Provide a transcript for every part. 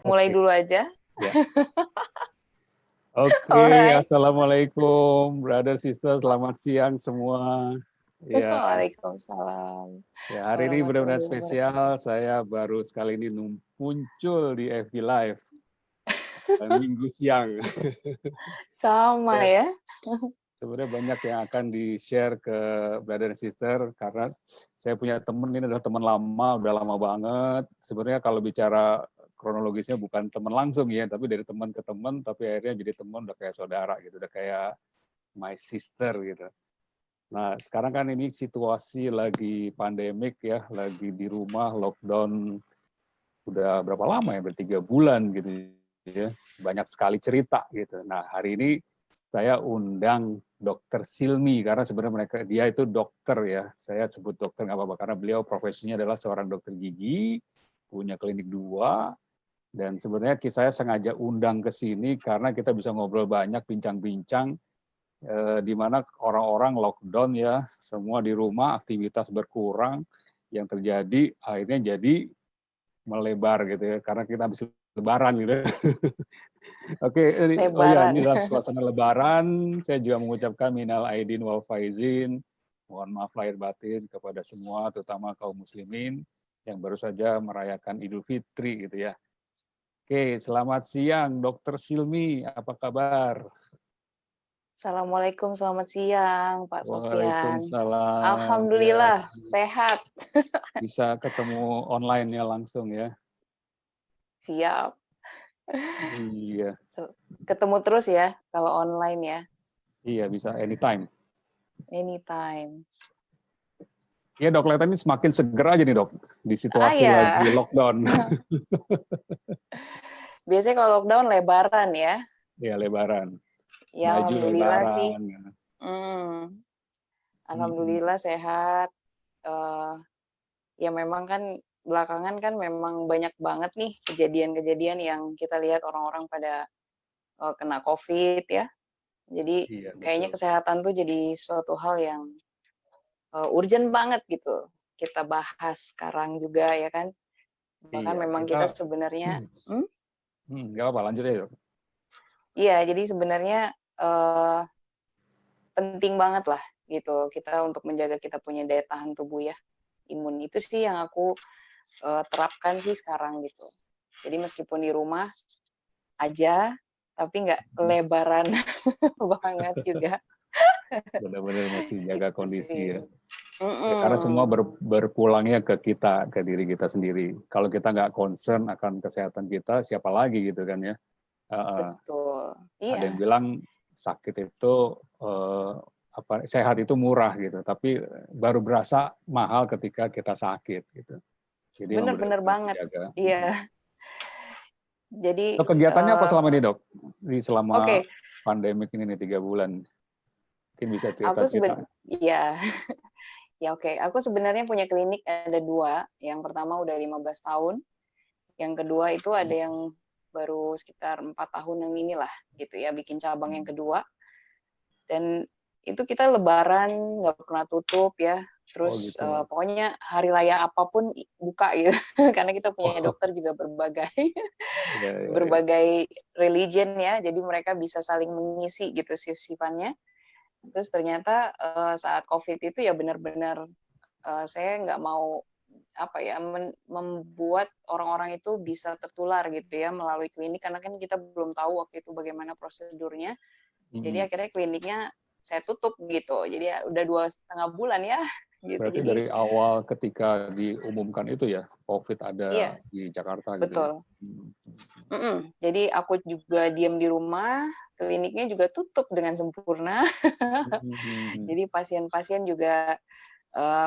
Mulai Oke, dulu aja. ya. Oke, Alright. assalamualaikum, brother, sister, selamat siang semua. Ya, Waalaikumsalam hari ini benar-benar warahmatullahi wabarakatuh. spesial. Saya baru sekali ini muncul di FB Live minggu siang. Sama Ya, ya. sebenarnya banyak yang akan di-share ke brother dan sister karena saya punya teman ini adalah teman lama, udah lama banget. Sebenarnya kalau bicara kronologisnya bukan teman langsung ya, tapi dari teman ke teman, tapi akhirnya jadi teman udah kayak saudara gitu, udah kayak my sister gitu. Nah, sekarang kan ini situasi lagi pandemik ya, lagi di rumah, lockdown udah berapa lama ya, bertiga bulan gitu ya. Banyak sekali cerita gitu. Nah, hari ini saya undang Dokter Silmi karena sebenarnya dia itu dokter ya. Saya sebut dokter nggak apa-apa karena beliau profesinya adalah seorang dokter gigi, punya klinik 2, dan sebenarnya saya sengaja undang ke sini karena kita bisa ngobrol banyak, bincang-bincang di mana orang-orang lockdown ya, semua di rumah, aktivitas berkurang, yang terjadi akhirnya jadi melebar gitu ya, karena kita habis lebaran gitu. Oke, oh ya, Lebaran. ini dalam suasana lebaran, saya juga mengucapkan minal aidin wal faizin, mohon maaf lahir batin kepada semua, terutama kaum muslimin yang baru saja merayakan Idul Fitri gitu ya. Oke, selamat siang Dokter Silmi, apa kabar? Assalamualaikum, selamat siang Pak Sofyan. Waalaikumsalam. Ya, Alhamdulillah, sehat. bisa ketemu online-nya langsung ya. Siap. Iya, Ketemu terus ya, kalau online ya. iya bisa anytime. Anytime. Iya dok, kelihatan ini semakin seger aja nih dok, di Ah situasi ya, lagi lockdown. biasanya kalau lockdown lebaran ya. Ya lebaran, Ya baju Alhamdulillah sih. lebaran. Hmm, Mm-mm. Alhamdulillah sehat. Eh, ya memang kan belakangan kan memang banyak banget nih kejadian-kejadian yang kita lihat orang-orang pada kena COVID ya. Jadi Iya kayaknya betul. kesehatan tuh jadi suatu hal yang urgent banget gitu. Kita bahas sekarang juga ya kan. Bahkan Iya memang kita, kita sebenarnya, nggak apa-apa lanjut aja dok. iya jadi sebenarnya eh, penting banget lah gitu kita untuk menjaga kita punya daya tahan tubuh ya, imun itu sih yang aku terapkan sih sekarang gitu. Jadi meskipun di rumah aja, tapi nggak lebaran banget juga. Benar-benar masih jaga Gitu kondisi sih. ya. Ya karena semua Mm-mm. berpulangnya ke kita, ke diri kita sendiri. Kalau kita nggak concern akan kesehatan kita, siapa lagi gitu kan ya. Betul. Ada yang Iya, bilang sakit itu sehat itu murah gitu, tapi baru berasa mahal ketika kita sakit gitu. Jadi memang bener-bener benar-benar banget. dijaga. Iya. Jadi, So, kegiatannya apa selama ini dok? Di selama oke, pandemik ini nih 3 bulan, mungkin bisa aku cerita-cerita. iya, ya oke. Aku sebenarnya punya klinik ada dua. Yang pertama udah 15 tahun. Yang kedua itu ada yang baru sekitar 4 tahunan inilah, gitu ya, bikin cabang yang kedua. Dan itu kita lebaran nggak pernah tutup ya. Oh Terus gitu. pokoknya hari raya apapun buka gitu. Karena kita punya Oh, dokter juga berbagai ya, ya, ya. berbagai religion ya. Jadi mereka bisa saling mengisi gitu shift-shiftannya. Terus ternyata saat COVID itu ya benar-benar saya nggak mau apa ya membuat orang-orang itu bisa tertular gitu ya melalui klinik karena kan kita belum tahu waktu itu bagaimana prosedurnya. Jadi Mm-mm. akhirnya kliniknya saya tutup gitu. Jadi ya udah 2,5 bulan ya gitu. Berarti Jadi dari awal ketika diumumkan itu ya, COVID ada iya di Jakarta gitu ya. betul. Jadi aku juga diam di rumah, kliniknya juga tutup dengan sempurna. Hmm. Jadi pasien-pasien juga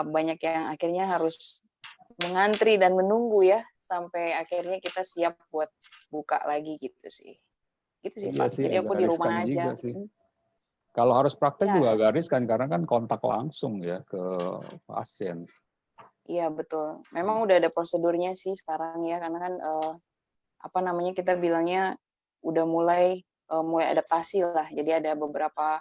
banyak yang akhirnya harus mengantri dan menunggu ya sampai akhirnya kita siap buat buka lagi gitu sih. Gitu sih Iya Pak. sih, Jadi aku agak di riskan rumah juga aja. sih. Kalau harus praktek juga Ya, agak riskan karena kan kontak langsung ya ke pasien. iya betul. Memang udah ada prosedurnya sih sekarang ya karena kan apa namanya kita bilangnya udah mulai adaptasi lah. Jadi ada beberapa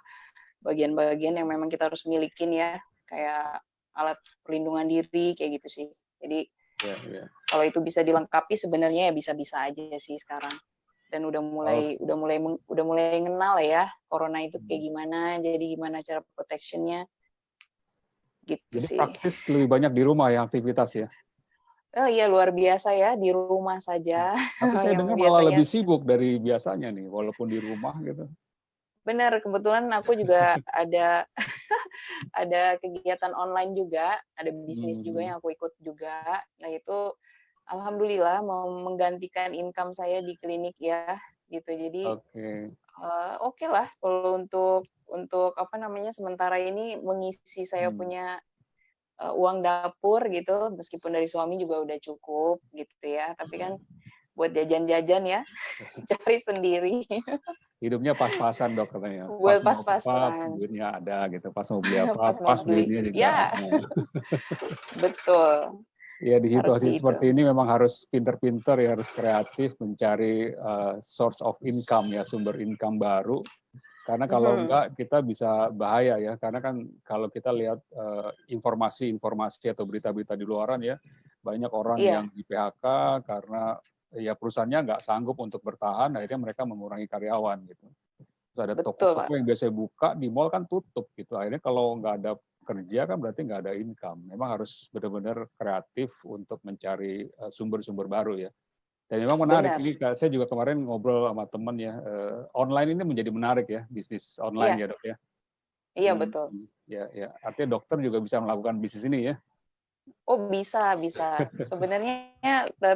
bagian-bagian yang memang kita harus milikin ya kayak alat perlindungan diri kayak gitu sih. Jadi Ya, ya. Kalau itu bisa dilengkapi sebenarnya ya bisa-bisa aja sih sekarang. Dan udah mulai kenal ya corona itu kayak gimana, jadi gimana cara protectionnya gitu Jadi sih. praktis lebih banyak di rumah ya aktivitas ya. Oh iya luar biasa ya di rumah saja Tapi saya yang dengar malah biasanya lebih sibuk dari biasanya nih, walaupun di rumah gitu. benar kebetulan aku juga ada ada kegiatan online juga, ada bisnis juga Hmm. yang aku ikut juga. Nah itu alhamdulillah mau menggantikan income saya di klinik ya gitu. Jadi Oke. oke lah kalau untuk apa namanya sementara ini mengisi saya Hmm. punya uang dapur gitu meskipun dari suami juga udah cukup gitu ya tapi kan buat jajan-jajan ya cari sendiri Hidupnya pas-pasan dok katanya. Pas buat mau apa pas-pasan duitnya ada gitu. Pas mau beli apa pas mau pas beli duitnya juga ya ada. betul Ya di harus situasi itu seperti ini memang harus pinter-pinter ya, harus kreatif mencari source of income ya, sumber income baru. Karena kalau enggak kita bisa bahaya ya. Karena kan kalau kita lihat informasi-informasi atau berita-berita di luaran ya, banyak orang yang iya di PHK karena ya perusahaannya nggak sanggup untuk bertahan, akhirnya mereka mengurangi karyawan gitu. Terus ada betul Pak toko-toko yang biasa buka di mall kan tutup gitu. Akhirnya kalau nggak ada kerja kan berarti nggak ada income. Memang harus benar-benar kreatif untuk mencari sumber-sumber baru ya. Dan memang menarik. benar Ini saya juga kemarin ngobrol sama teman ya. Online ini menjadi menarik ya, bisnis online iya ya dok ya. iya betul Ya, ya. Artinya dokter juga bisa melakukan bisnis ini ya. oh bisa bisa sebenarnya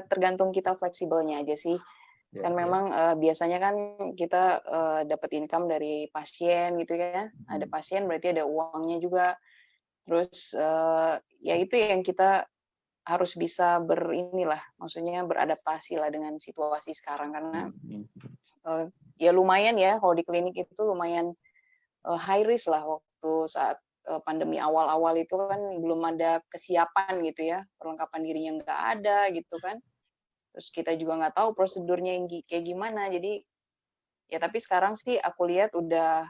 tergantung kita fleksibelnya aja sih Ya, kan ya. memang biasanya kan kita dapat income dari pasien gitu ya ada pasien berarti ada uangnya juga terus ya itu yang kita harus bisa berinilah maksudnya beradaptasi lah dengan situasi sekarang karena ya lumayan ya kalau di klinik itu lumayan high risk lah waktu saat pandemi awal-awal itu kan belum ada kesiapan gitu ya perlengkapan dirinya nggak ada gitu kan terus kita juga nggak tahu prosedurnya yang kayak gimana jadi ya tapi sekarang sih aku lihat udah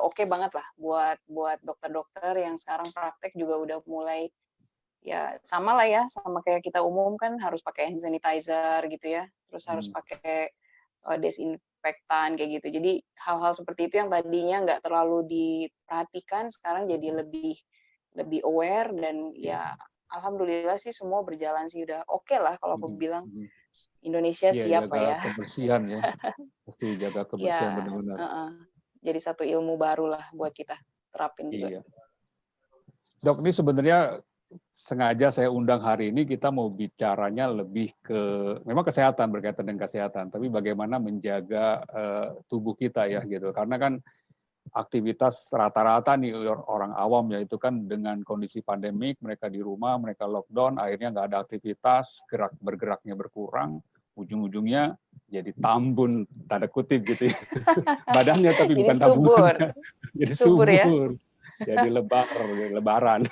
oke banget lah buat dokter-dokter yang sekarang praktek juga udah mulai ya sama lah ya sama kayak kita umum kan harus pakai hand sanitizer gitu ya terus harus pakai desinfektan kayak gitu jadi hal-hal seperti itu yang tadinya nggak terlalu diperhatikan sekarang jadi lebih aware dan ya alhamdulillah sih semua berjalan sih udah oke lah kalau aku bilang Indonesia Iya, siap jaga ya kebersihan ya. Pasti jaga kebersihan ya benar-benar. jadi satu ilmu baru lah buat kita terapin juga Iya. Dok, ini sebenarnya sengaja saya undang hari ini kita mau bicaranya lebih ke memang kesehatan berkaitan dengan kesehatan, tapi bagaimana menjaga tubuh kita ya gitu. Karena kan aktivitas rata-rata nih orang awam ya itu kan dengan kondisi pandemik mereka di rumah, mereka lockdown, akhirnya nggak ada aktivitas, bergeraknya berkurang, ujung-ujungnya jadi tambun tanda kutip gitu ya. Badannya tapi jadi bukan subur tabungannya, jadi subur ya subur. Jadi lebaran.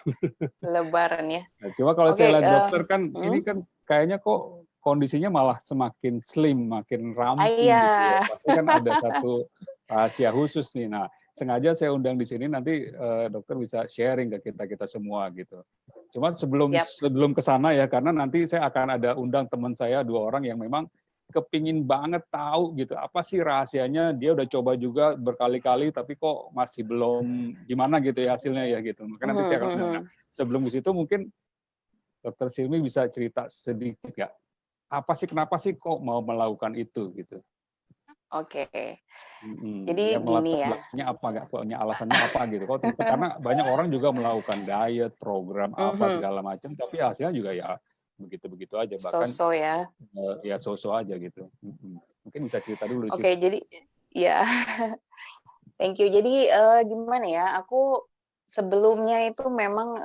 lebaran ya Nah, cuma kalau oke saya lihat dokter kan ini kan kayaknya kok kondisinya malah semakin slim, makin ramping gitu ya. ayah Pasti kan ada satu rahasia khusus nih. Nah, sengaja saya undang di sini nanti dokter bisa sharing ke kita semua gitu. Cuma siap sebelum ke sana ya, karena nanti saya akan ada undang teman saya 2 orang yang memang kepingin banget tahu gitu apa sih rahasianya, dia udah coba juga berkali-kali tapi kok masih belum gimana gitu ya hasilnya ya gitu. Maka nanti saya akan undang. Nah, sebelum ke situ mungkin Dokter Silmi bisa cerita sedikit nggak? Apa sih kenapa sih kok mau melakukan itu gitu? oke Ya jadi melatar gini ya belakangnya apa nggak? Punya alasannya apa gitu? Kok karena banyak orang juga melakukan diet, program apa segala macam, tapi hasilnya juga ya begitu-begitu aja. Bahkan so-so ya ya so-so aja gitu. Mungkin bisa cerita dulu di oke situ. jadi ya thank you jadi gimana ya aku sebelumnya itu memang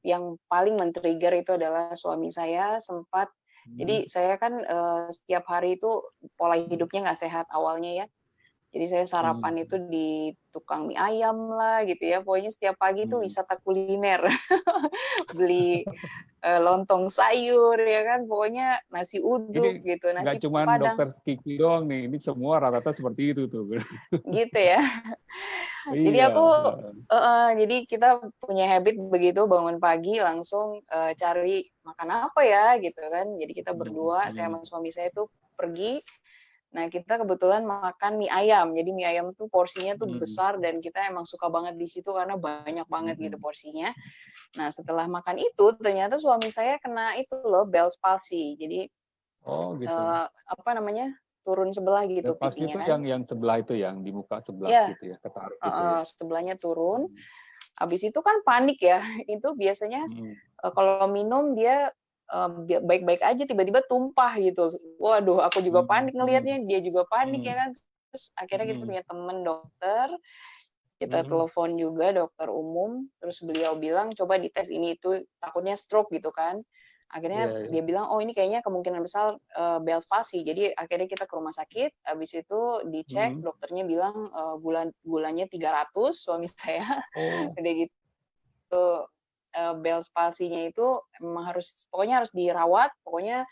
yang paling men-trigger itu adalah suami saya sempat jadi saya kan setiap hari itu pola hidupnya nggak sehat awalnya ya jadi saya sarapan itu di tukang mie ayam lah gitu ya pokoknya setiap pagi itu wisata kuliner beli lontong sayur ya kan, pokoknya nasi uduk Ini gitu, nggak nasi cuman padang dokter Kiki doang nih, ini semua rata-rata seperti itu tuh. gitu ya. Jadi Iya. aku jadi kita punya habit begitu bangun pagi langsung cari makan apa ya gitu kan. Jadi kita berdua, saya sama suami saya tuh pergi. Nah, kita kebetulan makan mie ayam. Jadi mie ayam tuh porsinya tuh besar dan kita emang suka banget di situ karena banyak banget gitu porsinya. Nah, setelah makan itu ternyata suami saya kena itu loh, Bell's palsy. Jadi Oh gitu. apa namanya? Turun sebelah gitu Pas pipinya itu kan. yang sebelah itu yang di muka sebelah Ya, gitu ya, ketarik gitu ya. sebelahnya turun. Habis itu kan panik ya. Itu biasanya kalau minum dia baik-baik aja tiba-tiba tumpah gitu. Waduh, aku juga panik ngelihatnya, dia juga panik ya kan. Terus akhirnya kita punya temen dokter, kita telepon juga dokter umum, terus beliau bilang coba dites ini itu takutnya stroke gitu kan. Akhirnya Iya, iya. dia bilang oh ini kayaknya kemungkinan besar Bell's palsy. Jadi akhirnya kita ke rumah sakit, habis itu dicek dokternya bilang gulanya 300 suami saya. Oh. Udah gitu Bell's palsy-nya itu memang pokoknya harus dirawat, pokoknya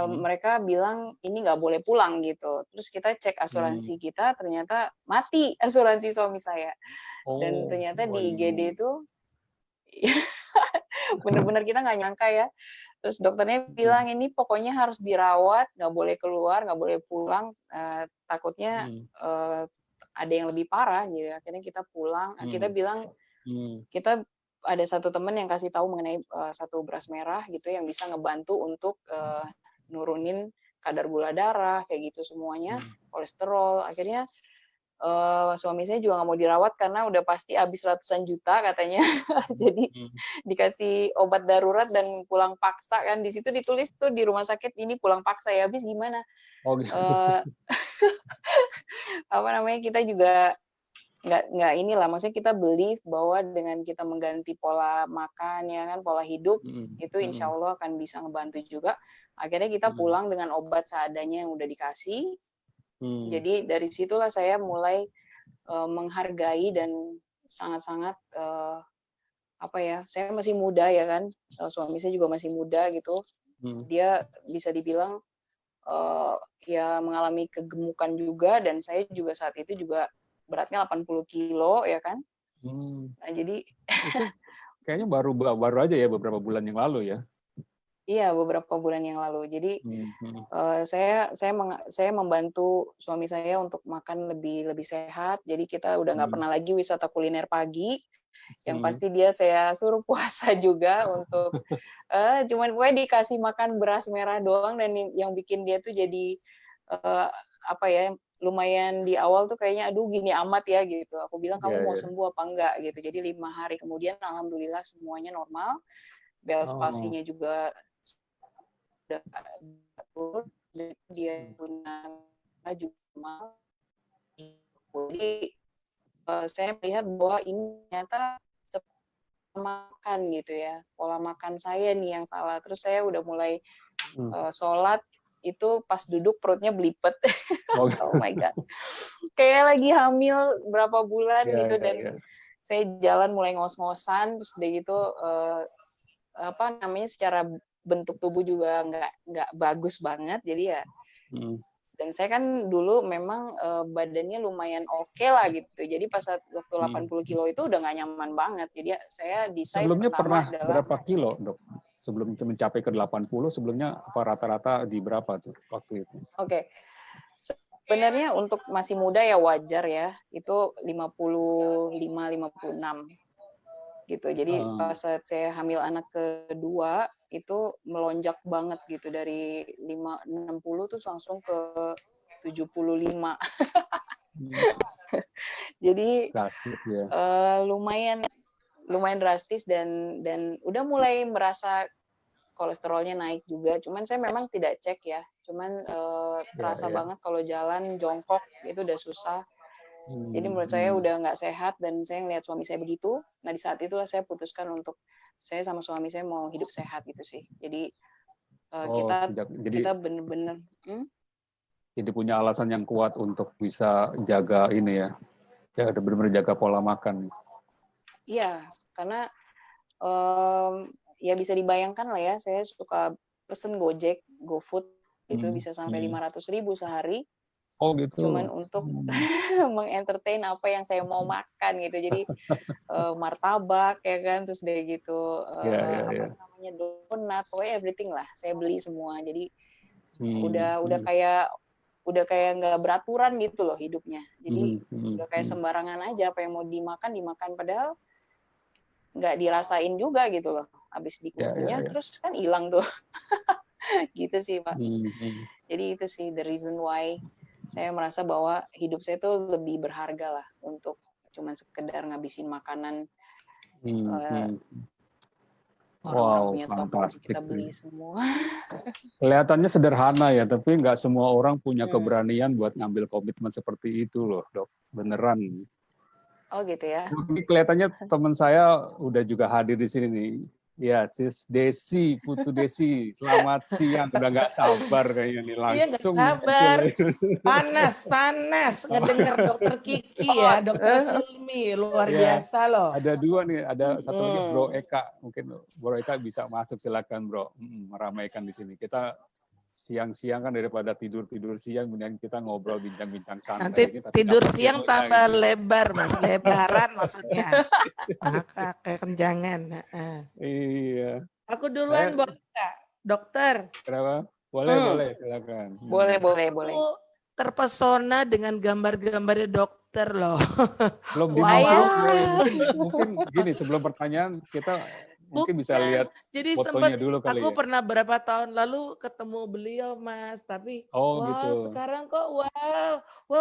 mereka bilang ini nggak boleh pulang gitu. Terus kita cek asuransi kita, ternyata mati asuransi suami saya. Dan Oh, ternyata di IGD waduh. itu bener-bener kita nggak nyangka ya. Terus dokternya bilang ini pokoknya harus dirawat, nggak boleh keluar, nggak boleh pulang. Takutnya ada yang lebih parah. Jadi akhirnya kita pulang. Kita bilang kita ada satu teman yang kasih tahu mengenai satu beras merah gitu yang bisa ngebantu untuk nurunin kadar gula darah kayak gitu semuanya, kolesterol. Akhirnya suami saya juga nggak mau dirawat karena udah pasti habis ratusan juta katanya. Jadi dikasih obat darurat dan pulang paksa kan. Di situ ditulis tuh di rumah sakit ini pulang paksa ya. Habis gimana? Oh gitu. Apa namanya kita juga nggak inilah, maksudnya kita believe bahwa dengan kita mengganti pola makan ya kan, pola hidup itu insya Allah akan bisa ngebantu juga. Akhirnya kita pulang dengan obat seadanya yang udah dikasih. Jadi dari situlah saya mulai menghargai dan sangat-sangat apa ya, saya masih muda ya kan, suami saya juga masih muda gitu. Dia bisa dibilang ya mengalami kegemukan juga dan saya juga saat itu juga beratnya 80 kilo ya kan. Nah, jadi itu kayaknya baru aja ya beberapa bulan yang lalu ya. iya beberapa bulan yang lalu. Jadi saya membantu suami saya untuk makan lebih sehat. Jadi kita udah nggak pernah lagi wisata kuliner pagi. Yang pasti dia saya suruh puasa juga untuk cuman gue dikasih makan beras merah doang dan yang bikin dia tuh jadi apa ya lumayan di awal tuh kayaknya aduh gini amat ya gitu. Aku bilang kamu mau sembuh apa enggak gitu. Jadi 5 hari kemudian alhamdulillah semuanya normal. Bell's palsy-nya juga udah turun, dia punya juga normal. Jadi saya melihat bahwa ini ternyata makan gitu ya, pola makan saya nih yang salah. Terus saya udah mulai sholat itu pas duduk perutnya belipet. Oh my god, kayak lagi hamil berapa bulan gitu dan saya jalan mulai ngos-ngosan terus udah gitu apa namanya secara bentuk tubuh juga nggak bagus banget jadi ya dan saya kan dulu memang badannya lumayan oke lah gitu jadi pas waktu 80 kilo itu udah nggak nyaman banget jadi saya decide Sebelumnya pertama pernah adalah berapa kilo, Dok? Sebelum mencapai ke 80, sebelumnya apa rata-rata di berapa tuh waktu itu? Oke. Sebenarnya untuk masih muda ya wajar ya. Itu 55 56 gitu. Jadi pas saya hamil anak kedua itu melonjak banget gitu dari 60 tuh langsung ke 75. Jadi drastis ya. lumayan drastis dan udah mulai merasa kolesterolnya naik juga. Cuman saya memang tidak cek ya. Cuman terasa banget kalau jalan jongkok itu udah susah. Jadi menurut saya udah nggak sehat dan saya ngeliat suami saya begitu. Nah di saat itulah saya putuskan untuk saya sama suami saya mau hidup sehat gitu sih. Jadi kita bener-bener jadi punya alasan yang kuat untuk bisa jaga ini ya. Ya benar-benar jaga pola makan. Iya, karena ya bisa dibayangkan lah ya, saya suka pesen Gojek, GoFood itu bisa sampai 500.000 sehari. Oh gitu. Cuman untuk mengentertain apa yang saya mau makan gitu. Jadi martabak ya kan, terus dari gitu apa namanya donat, pokoknya everything lah. Saya beli semua. Jadi udah kayak nggak beraturan gitu loh hidupnya. Jadi udah kayak sembarangan aja apa yang mau dimakan padahal nggak dirasain juga gitu loh. Habis dikunyah terus kan hilang tuh. Gitu sih Pak. Jadi itu sih the reason why saya merasa bahwa hidup saya tuh lebih berharga lah untuk cuman sekedar ngabisin makanan orang-orang punya toko kita beli semua. Kelihatannya sederhana ya, tapi nggak semua orang punya keberanian buat ngambil komitmen seperti itu loh, Dok. Beneran. Oh gitu ya. Ini kelihatannya teman saya udah juga hadir di sini nih. Ya, Sis Desi, Putu Desi, selamat siang. Udah nggak sabar kayaknya nih langsung. Iya, sabar. Panas ngedenger Dokter Kiki ya, Dokter Silmi, luar biasa loh. Ada dua nih, ada satu lagi Bro Eka. Mungkin Bro Eka bisa masuk, silakan Bro. Meramaikan di sini. Kita siang-siang kan daripada tidur-tidur siang, kemudian kita ngobrol bincang-bincang santai. Nanti ini, tapi tidur siang tambah gitu. lebar, Mas. Lebaran maksudnya. Kekenjangan. Iya. Aku duluan boleh nggak, Dokter? Kenapa? Boleh, silakan. Boleh. Aku terpesona dengan gambar-gambarnya dokter loh. Belum dimulai. Mungkin gini, sebelum pertanyaan kita mungkin bisa lihat jadi fotonya dulu kali aku ya. Pernah berapa tahun lalu ketemu beliau Mas, tapi gitu. Sekarang kok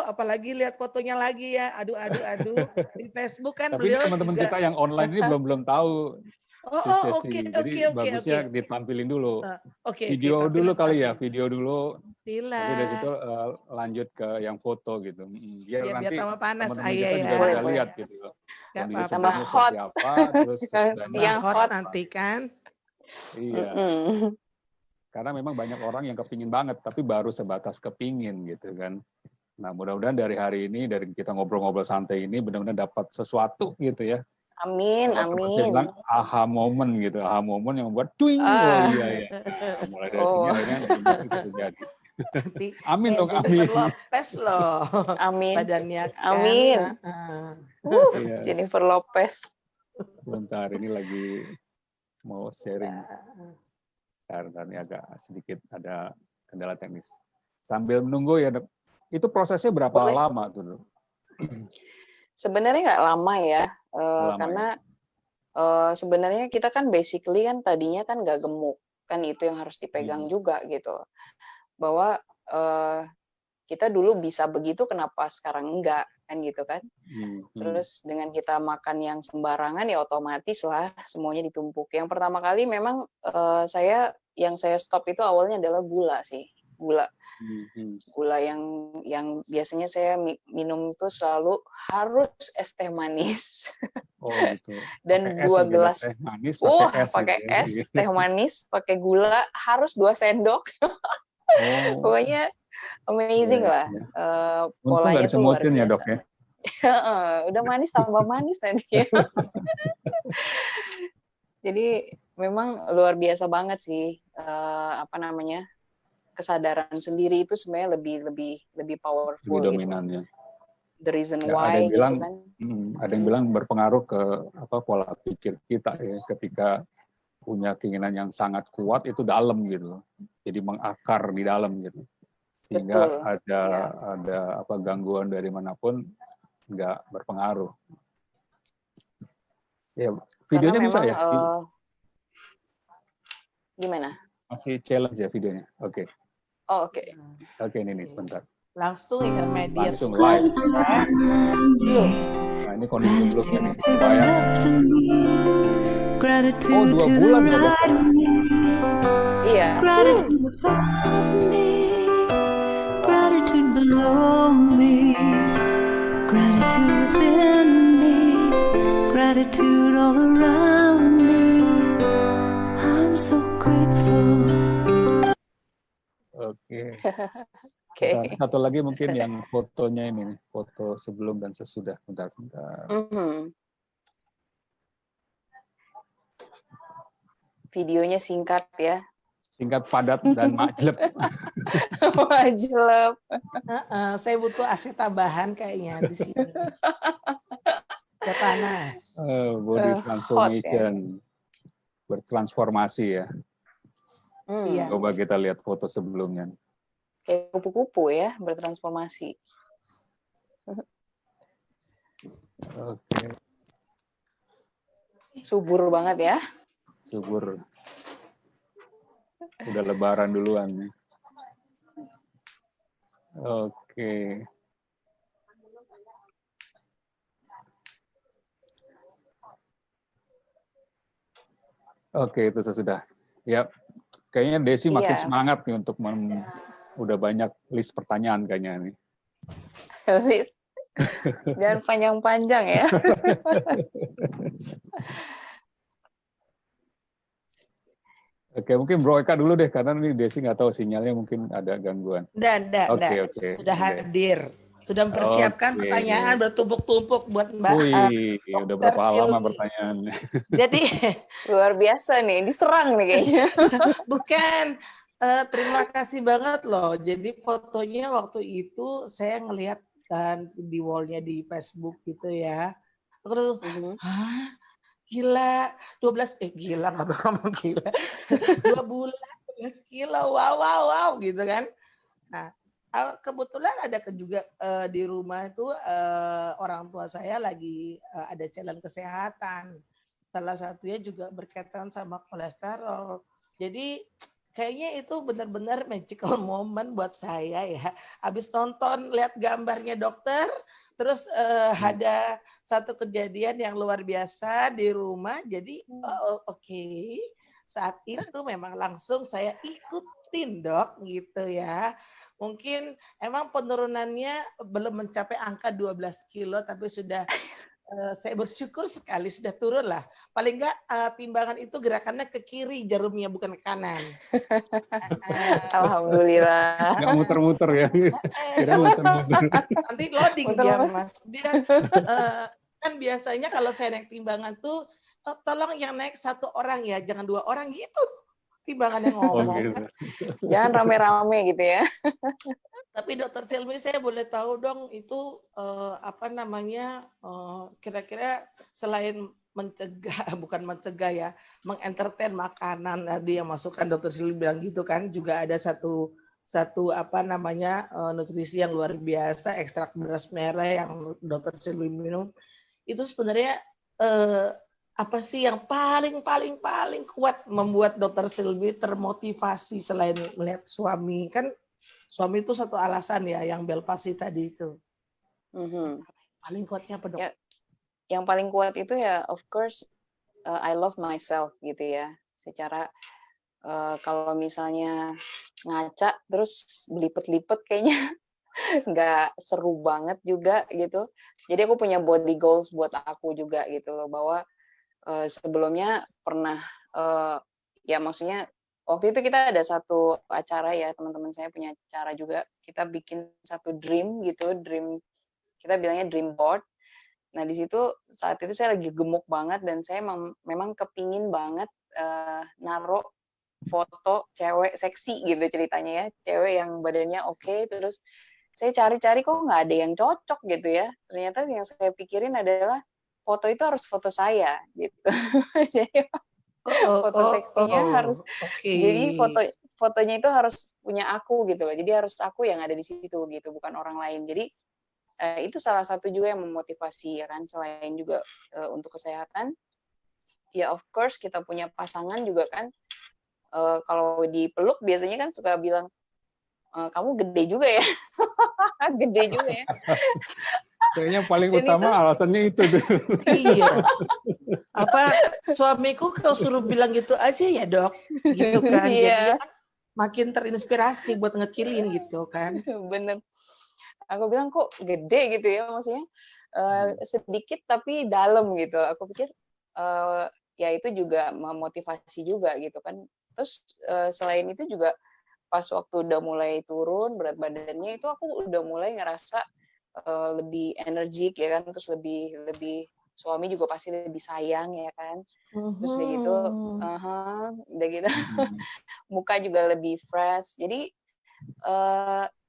apalagi lihat fotonya lagi ya. Aduh di Facebook kan tapi beliau teman-teman juga... kita yang online ini belum tahu. Oke. Jadi bagusnya ditampilin dulu. Video dulu kali ya, video dulu. Tapi dari situ lanjut ke yang foto gitu. Biar nanti tambah panas. teman-teman kita juga bisa lihat gitu. Kondisi tambah hot. Apa, terus siang hot nanti kan. Iya. Karena memang banyak orang yang kepingin banget, tapi baru sebatas kepingin gitu kan. Nah mudah-mudahan dari hari ini, dari kita ngobrol-ngobrol santai ini, benar-benar dapat sesuatu gitu ya. Amin. Saya bilang aha moment gitu, aha moment yang membuat twing. Iya. Mulai dari sini akhirnya itu terjadi. Amin dong, amin. Lopez loh. Amin. Badannya kan. Amin. Jennifer Lopez. Sebentar, ini lagi mau sharing. Karena ini agak sedikit ada kendala teknis. Sambil menunggu ya, itu prosesnya berapa lama tuh? Sebenarnya nggak lama ya, karena sebenarnya kita kan basically kan tadinya kan nggak gemuk, kan itu yang harus dipegang juga gitu. Bahwa kita dulu bisa begitu, kenapa sekarang enggak kan gitu kan? Terus dengan kita makan yang sembarangan ya otomatis lah semuanya ditumpuk. Yang pertama kali memang saya stop itu awalnya adalah gula sih, gula yang biasanya saya minum itu selalu harus es teh manis. Gitu. Dan 2 gelas teh manis, pakai es teh manis pakai gula harus 2 sendok. Pokoknya amazing lah. Polanya tuh luar biasa. Ya, Dok, ya? Udah manis tambah manis nanti ya. Jadi memang luar biasa banget sih kesadaran sendiri itu sebenarnya lebih powerful lebih dominannya. Gitu. The reason why ada yang bilang, gitu kan. Ada yang bilang berpengaruh ke pola pikir kita ya, ketika punya keinginan yang sangat kuat itu dalam gitu. Jadi mengakar di dalam gitu. Sehingga ada gangguan dari manapun nggak berpengaruh. Ya, videonya memang, bisa ya? Gimana? Masih challenge ya videonya. Oke. Oke. Oke, ini sebentar. Langsung intermediate. Langsung live. Nah, ini kondisi sebelumnya nih. Bayangkan. 2 bulan ya, Dok? Iya. Gratitude below me, gratitude within me, gratitude all around me. I'm so grateful. Oke. Satu lagi mungkin yang fotonya ini, foto sebelum dan sesudah. Bentar. Videonya singkat ya. Singkat, padat, dan majlep. Majlep. Saya butuh AC tambahan kayaknya di sini. Udah panas. Body Hot ya. transformation. Bertransformasi ya. Iya. Coba kita lihat foto sebelumnya. Kayak kupu-kupu ya, bertransformasi. Oke. Subur banget ya. Subur. Udah lebaran duluan nih. Oke. Oke, itu sesudah. Ya, kayaknya Desi makin semangat nih untuk udah banyak list pertanyaan kayaknya nih. List. Jangan panjang-panjang ya. Oke, mungkin Bro Eka dulu deh, karena nih Desi nggak tahu sinyalnya mungkin ada gangguan. Oke. Sudah hadir. Sudah mempersiapkan pertanyaan bertumpuk-tumpuk buat Mbak. Wih, udah berapa lama pertanyaannya? Jadi luar biasa nih, diserang nih kayaknya. Bukan, terima kasih banget loh. Jadi fotonya waktu itu saya ngelihat kan di wall-nya di Facebook gitu ya. Aku tuh, hah? Gila, 12, gila, nggak ngomong gila. 2 bulan, 12 kilo, wow, gitu kan. Nah, kebetulan ada juga di rumah itu orang tua saya lagi ada challenge kesehatan. Salah satunya juga berkaitan sama kolesterol. Jadi kayaknya itu benar-benar magical moment buat saya ya. Habis nonton, lihat gambarnya dokter, terus ada satu kejadian yang luar biasa di rumah. Jadi oke. Saat itu memang langsung saya ikutin dok gitu ya. Mungkin emang penurunannya belum mencapai angka 12 kilo, tapi sudah saya bersyukur sekali sudah turun lah. Paling enggak timbangan itu gerakannya ke kiri, jarumnya bukan ke kanan. Alhamdulillah. Nggak muter-muter ya. Kira muter-muter. Nanti loading ya Mas. Dia kan biasanya kalau saya naik timbangan tuh, tolong yang naik 1 orang ya, jangan 2 orang gitu. Timbangannya ngomong. Gitu. Jangan rame-rame gitu ya. Tapi Dokter Silmi, saya boleh tahu dong itu apa namanya kira-kira selain mencegah, bukan mencegah ya, mengentertain makanan tadi yang masukkan Dokter Silmi bilang gitu kan, juga ada satu apa namanya nutrisi yang luar biasa, ekstrak beras merah yang Dokter Silmi minum. Itu sebenarnya apa sih yang paling kuat membuat Dokter Silmi termotivasi selain melihat suami kan? Suami itu satu alasan ya, yang Belpasi tadi itu. Paling kuatnya apa dok? Ya, yang paling kuat itu ya, of course, I love myself gitu ya. Secara kalau misalnya ngaca terus belipet-lipet kayaknya nggak seru banget juga gitu. Jadi aku punya body goals buat aku juga gitu loh, bahwa sebelumnya pernah ya maksudnya waktu itu kita ada satu acara ya, teman-teman saya punya acara juga, kita bikin satu dream gitu, kita bilangnya dream board. Nah di situ saat itu saya lagi gemuk banget dan saya memang kepingin banget naruh foto cewek seksi gitu ceritanya ya, cewek yang badannya oke, terus saya cari-cari kok nggak ada yang cocok gitu ya. Ternyata yang saya pikirin adalah foto itu harus foto saya gitu. Jadi foto seksinya harus jadi fotonya itu harus punya aku gitu loh, jadi harus aku yang ada di situ gitu, bukan orang lain. Jadi itu salah satu juga yang memotivasi ya kan, selain juga untuk kesehatan ya, of course kita punya pasangan juga kan, kalau dipeluk biasanya kan suka bilang kamu gede juga ya. Gede juga ya. Kayaknya paling utama alasannya itu tuh. Iya. Apa suamiku kau suruh bilang gitu aja ya dok, gitu kan. Jadi kan makin terinspirasi buat ngecilin gitu kan. Bener. Aku bilang kok gede gitu ya, maksudnya sedikit tapi dalam gitu. Aku pikir ya itu juga memotivasi juga gitu kan. Terus selain itu juga pas waktu udah mulai turun berat badannya itu aku udah mulai ngerasa lebih energik ya kan, terus lebih suami juga pasti lebih sayang ya kan. Terus udah gitu, udah gitu muka juga lebih fresh. Jadi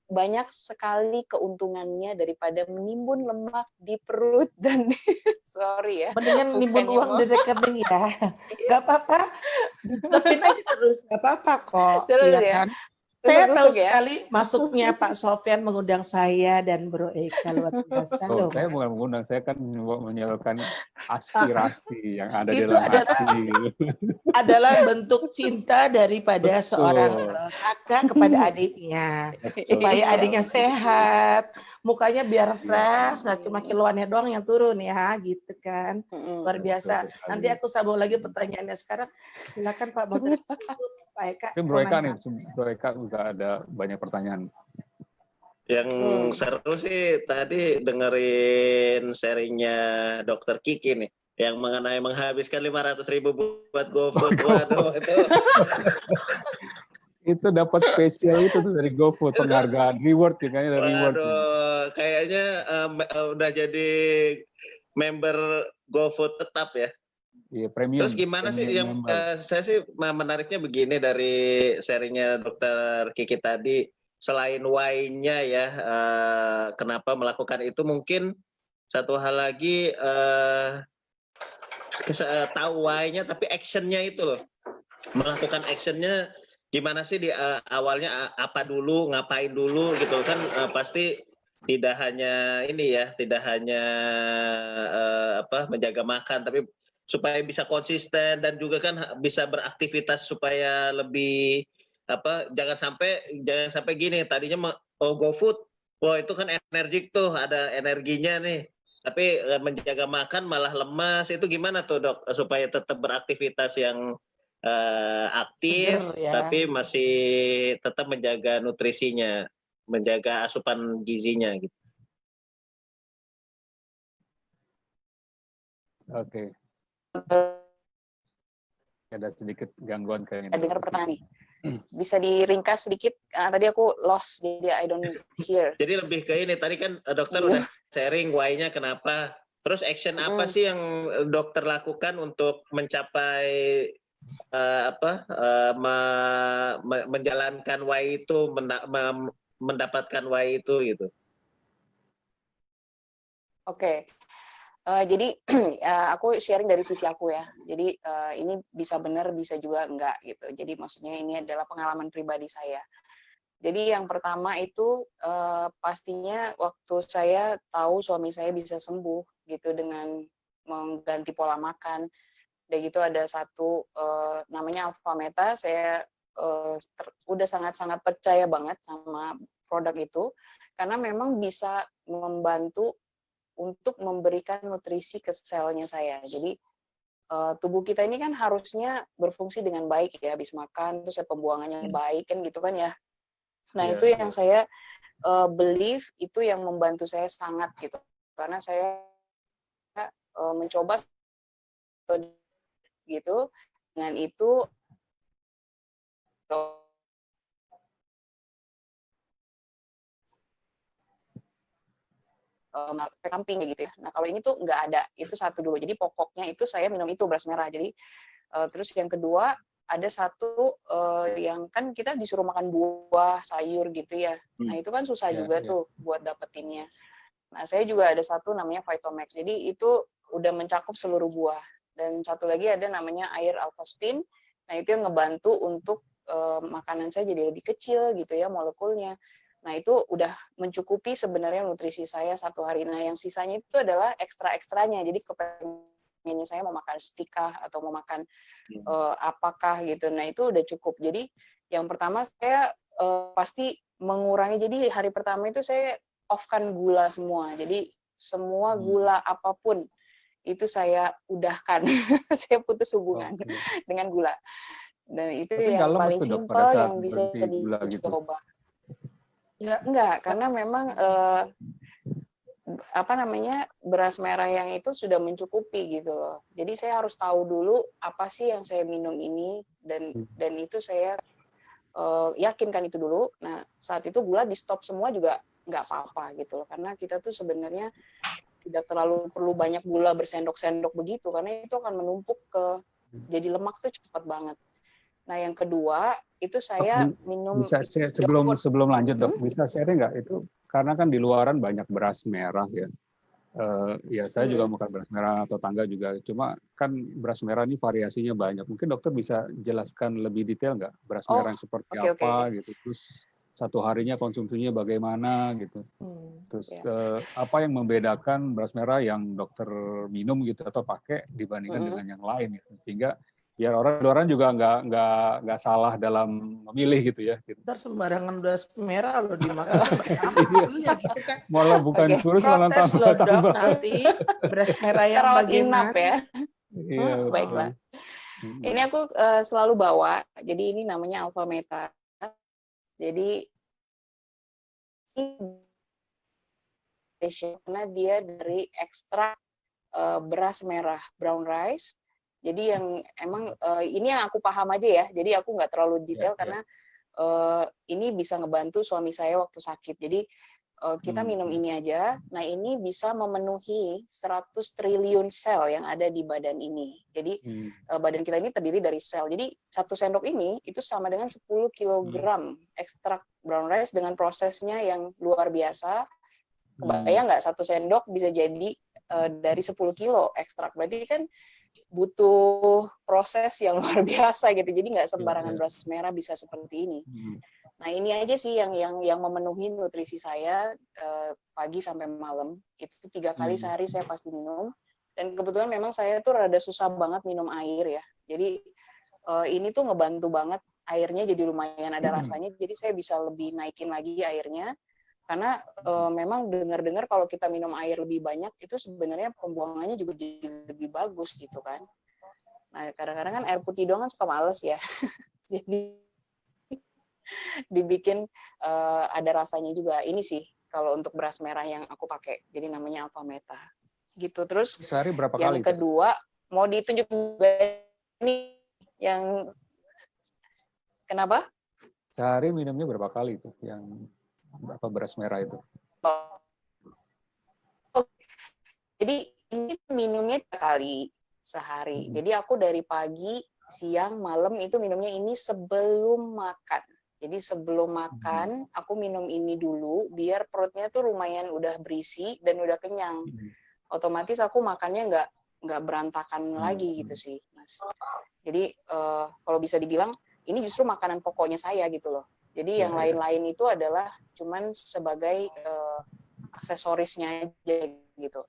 banyak sekali keuntungannya daripada menimbun lemak di perut dan sorry ya, Mendingan nimbun uang di rekening ya. Gak apa-apa, ditetepin aja terus, gak apa-apa kok. terus Iya ya, kan? Saya tahu tusuk-tusuk ya. sekali masuknya Pak Sofyan mengundang saya dan Bro Eka, luar biasa loh Saya Mas. bukan mengundang, saya kan menyalurkan aspirasi yang ada di Itu dalam hati. adalah bentuk cinta daripada Betul. seorang kakak kepada adiknya. Supaya Iya. adiknya sehat, mukanya biar fresh, nggak cuma kiloannya doang yang turun ya, gitu kan. Luar biasa. Betul Nanti aku sambung lagi pertanyaannya sekarang. Silakan Pak Moderator, Pak Eka. Tapi Bro Eka nih, Bro Eka juga ada banyak pertanyaan. Yang seru sih tadi dengerin sharingnya Dokter Kiki nih, yang mengenai menghabiskan 500.000 buat GoFood. Waduh, itu dapat spesial itu tuh dari GoFood, penghargaan, reward ya, kayaknya dari reward. Kayaknya udah jadi member GoFood tetap ya. Iya, premium. Terus gimana sih yang saya sih menariknya begini dari sharingnya Dokter Kiki tadi, selain why-nya ya, kenapa melakukan itu, mungkin satu hal lagi tahu why-nya tapi action-nya itu loh, melakukan action-nya gimana sih di awalnya, apa dulu, ngapain dulu gitu kan. Pasti tidak hanya ini ya, tidak hanya menjaga makan, tapi supaya bisa konsisten dan juga kan bisa beraktivitas supaya lebih jangan sampai gini, tadinya GoFood, wah itu kan energik tuh, ada energinya nih, tapi menjaga makan malah lemas. Itu gimana tuh Dok supaya tetap beraktivitas yang aktif ya, tapi masih tetap menjaga nutrisinya, menjaga asupan gizinya gitu. Oke. Ada sedikit gangguan kayaknya. Dengar pertanyaan nih. Bisa diringkas sedikit? Tadi aku lost, jadi I don't hear. Jadi lebih ke ini, tadi kan dokter udah sharing why-nya kenapa. Terus action apa sih yang dokter lakukan untuk mencapai menjalankan why itu, mendapatkan why itu gitu. Oke. Jadi aku sharing dari sisi aku ya. Jadi ini bisa benar, bisa juga enggak gitu. Jadi maksudnya ini adalah pengalaman pribadi saya. Jadi yang pertama itu pastinya waktu saya tahu suami saya bisa sembuh gitu dengan mengganti pola makan. Udah gitu ada satu namanya Alpha Meta. Saya udah sangat-sangat percaya banget sama produk itu karena memang bisa membantu untuk memberikan nutrisi ke selnya saya. Jadi tubuh kita ini kan harusnya berfungsi dengan baik ya, habis makan terus pembuangannya baik kan gitu kan ya. Nah itu yang saya believe itu yang membantu saya sangat gitu, karena saya mencoba gitu, dengan itu samping gitu ya. Nah kalau ini tuh nggak ada, itu satu dulu. Jadi pokoknya itu saya minum itu beras merah. Jadi terus yang kedua ada satu yang kan kita disuruh makan buah, sayur gitu ya. Nah itu kan susah juga tuh buat dapetinnya. Nah saya juga ada satu namanya Vitomax. Jadi itu udah mencakup seluruh buah. Dan satu lagi ada namanya air Alpha Spin. Nah itu yang ngebantu untuk makanan saya jadi lebih kecil gitu ya molekulnya. Nah itu udah mencukupi sebenarnya nutrisi saya satu hari. Nah yang sisanya itu adalah ekstra-ekstranya. Jadi kepengennya saya mau makan stikah atau mau makan apakah gitu. Nah itu udah cukup. Jadi yang pertama saya pasti mengurangi. Jadi hari pertama itu saya off-kan gula semua. Jadi semua gula apapun itu saya udahkan. Saya putus hubungan dengan gula. Dan itu tapi yang paling simpel yang bisa dicoba. Gitu. Enggak, karena memang beras merah yang itu sudah mencukupi gitu loh. Jadi saya harus tahu dulu apa sih yang saya minum ini dan itu saya yakinkan itu dulu. Nah saat itu gula di stop semua juga nggak apa-apa gitu loh, karena kita tuh sebenarnya tidak terlalu perlu banyak gula bersendok-sendok begitu, karena itu akan menumpuk ke jadi lemak tuh cepat banget. Nah yang kedua itu saya minum bisa sebelum lanjut dok, bisa sharing nggak itu karena kan di luaran banyak beras merah ya. Ya saya juga makan beras merah atau tangga juga, cuma kan beras merah ini variasinya banyak. Mungkin dokter bisa jelaskan lebih detail nggak beras merah yang seperti apa gitu, terus satu harinya konsumsinya bagaimana gitu. Terus apa yang membedakan beras merah yang dokter minum gitu atau pakai dibandingkan dengan yang lain gitu. Sehingga biar orang luaran juga nggak salah dalam memilih gitu ya. Gitu. Ntar sembarangan beras merah loh dimakan hasilnya gitu kan. Malah bukan kurus malah tambah nanti beras merah yang bagaimana ya. Iya, baiklah. Ini aku selalu bawa. Jadi ini namanya Alpha Meta. Jadi karena dia dari ekstrak beras merah brown rice. Jadi yang emang ini yang aku paham aja ya. Jadi aku nggak terlalu detail karena ini bisa ngebantu suami saya waktu sakit. Jadi kita minum ini aja. Nah ini bisa memenuhi 100 triliun sel yang ada di badan ini. Jadi badan kita ini terdiri dari sel. Jadi 1 sendok ini itu sama dengan 10 kilogram ekstrak brown rice dengan prosesnya yang luar biasa. Kebayang nggak 1 sendok bisa jadi dari 10 kilo ekstrak. Berarti kan butuh proses yang luar biasa gitu. Jadi nggak sembarangan beras merah bisa seperti ini. Nah ini aja sih yang memenuhi nutrisi saya pagi sampai malam. Itu 3 kali sehari saya pasti minum. Dan kebetulan memang saya tuh rada susah banget minum air ya. Jadi ini tuh ngebantu banget, airnya jadi lumayan ada rasanya. Jadi saya bisa lebih naikin lagi airnya. Karena memang dengar-dengar kalau kita minum air lebih banyak itu sebenarnya pembuangannya juga jadi lebih bagus gitu kan. Nah kadang-kadang kan air putih doang kan suka males ya. Jadi dibikin ada rasanya juga. Ini sih kalau untuk beras merah yang aku pakai. Jadi namanya Alpha Meta. Gitu. Terus sehari berapa yang kali? kedua mau ditunjuk juga ini yang kenapa? Sehari minumnya berapa kali itu yang apa beras merah itu? Jadi ini minumnya 3 kali sehari. Jadi aku dari pagi, siang, malam itu minumnya ini sebelum makan. Jadi sebelum makan aku minum ini dulu biar perutnya tuh lumayan udah berisi dan udah kenyang. Otomatis aku makannya nggak berantakan lagi gitu sih, Mas. Jadi kalau bisa dibilang ini justru makanan pokoknya saya gitu loh. Jadi yang lain-lain itu adalah cuman sebagai aksesorisnya aja gitu.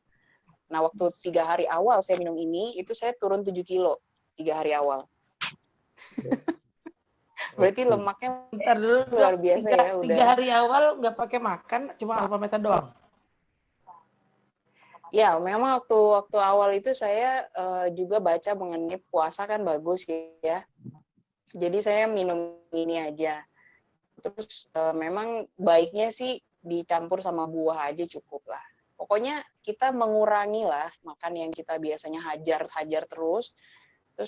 Nah, waktu 3 hari awal saya minum ini, itu saya turun 7 kilo 3 hari awal. Berarti lemaknya luar biasa ya. 3 hari awal nggak pakai makan, cuma Alpha Meta doang? Ya, memang waktu awal itu saya juga baca mengenai puasa kan bagus ya. Jadi saya minum ini aja. Terus memang baiknya sih dicampur sama buah aja cukup lah. Pokoknya kita mengurangi lah makan yang kita biasanya hajar terus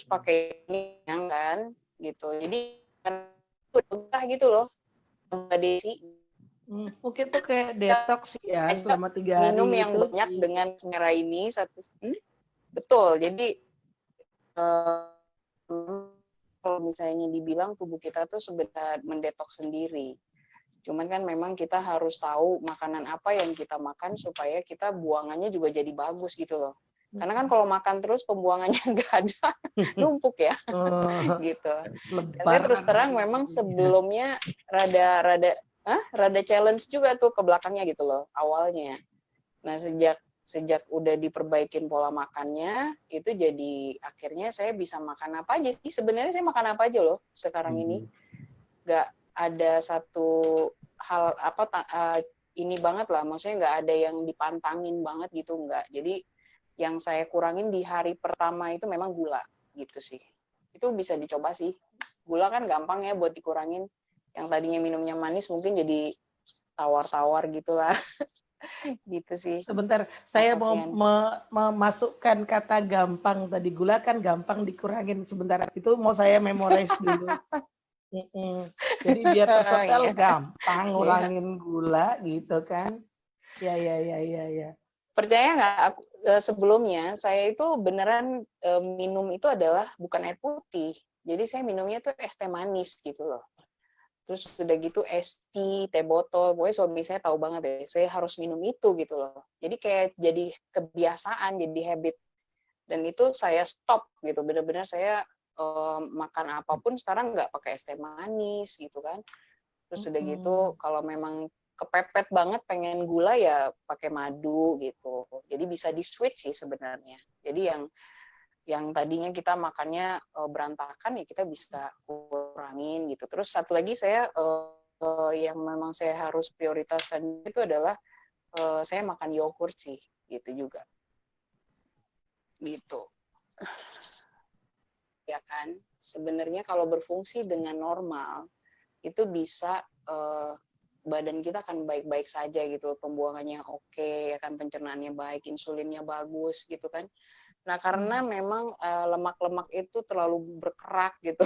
pakai ini kan gitu. Jadi udah gitu loh, Mbak Desi. Mungkin tuh kayak detox ya selama 3 hari minum yang itu. Banyak dengan merah ini betul. Jadi kalau misalnya dibilang tubuh kita tuh sebenarnya mendetoks sendiri. Cuman kan memang kita harus tahu makanan apa yang kita makan supaya kita buangannya juga jadi bagus gitu loh. Karena kan kalau makan terus pembuangannya nggak ada, numpuk ya, gitu. Dan saya terus terang memang sebelumnya rada challenge juga tuh ke belakangnya gitu loh awalnya. Nah sejak udah diperbaikin pola makannya, itu jadi akhirnya saya bisa makan apa aja sih. Sebenarnya saya makan apa aja loh sekarang ini. Nggak ada satu hal ini banget lah, maksudnya nggak ada yang dipantangin banget gitu, nggak. Jadi yang saya kurangin di hari pertama itu memang gula gitu sih. Itu bisa dicoba sih. Gula kan gampang ya buat dikurangin. Yang tadinya minumnya manis mungkin jadi tawar-tawar gitulah. Gitu sih. Sebentar, saya mau memasukkan kata gampang tadi. Gula kan gampang dikurangin. Sebentar, itu mau saya memorize dulu. Jadi biar tertotal gampang ngurangin gula gitu kan. Ya. Percaya nggak, sebelumnya saya itu beneran minum itu adalah bukan air putih. Jadi saya minumnya tuh es teh manis gitu loh. Terus udah gitu es teh botol. Pokoknya suami saya tahu banget deh, saya harus minum itu gitu loh. Jadi kayak jadi kebiasaan, jadi habit. Dan itu saya stop gitu. Bener-bener saya makan apapun sekarang nggak pakai es teh manis gitu kan. Terus udah gitu kalau memang kepepet banget pengen gula ya pakai madu gitu. Jadi bisa di switch sih sebenarnya. Jadi yang tadinya kita makannya berantakan ya kita bisa kurangin gitu. Terus satu lagi saya yang memang saya harus prioritaskan itu adalah saya makan yogurt sih gitu juga. Gitu. Ya kan? Sebenarnya kalau berfungsi dengan normal itu bisa badan kita akan baik-baik saja gitu, pembuangannya oke, ya kan, pencernaannya baik, insulinnya bagus gitu kan. Nah karena memang lemak-lemak itu terlalu berkerak gitu,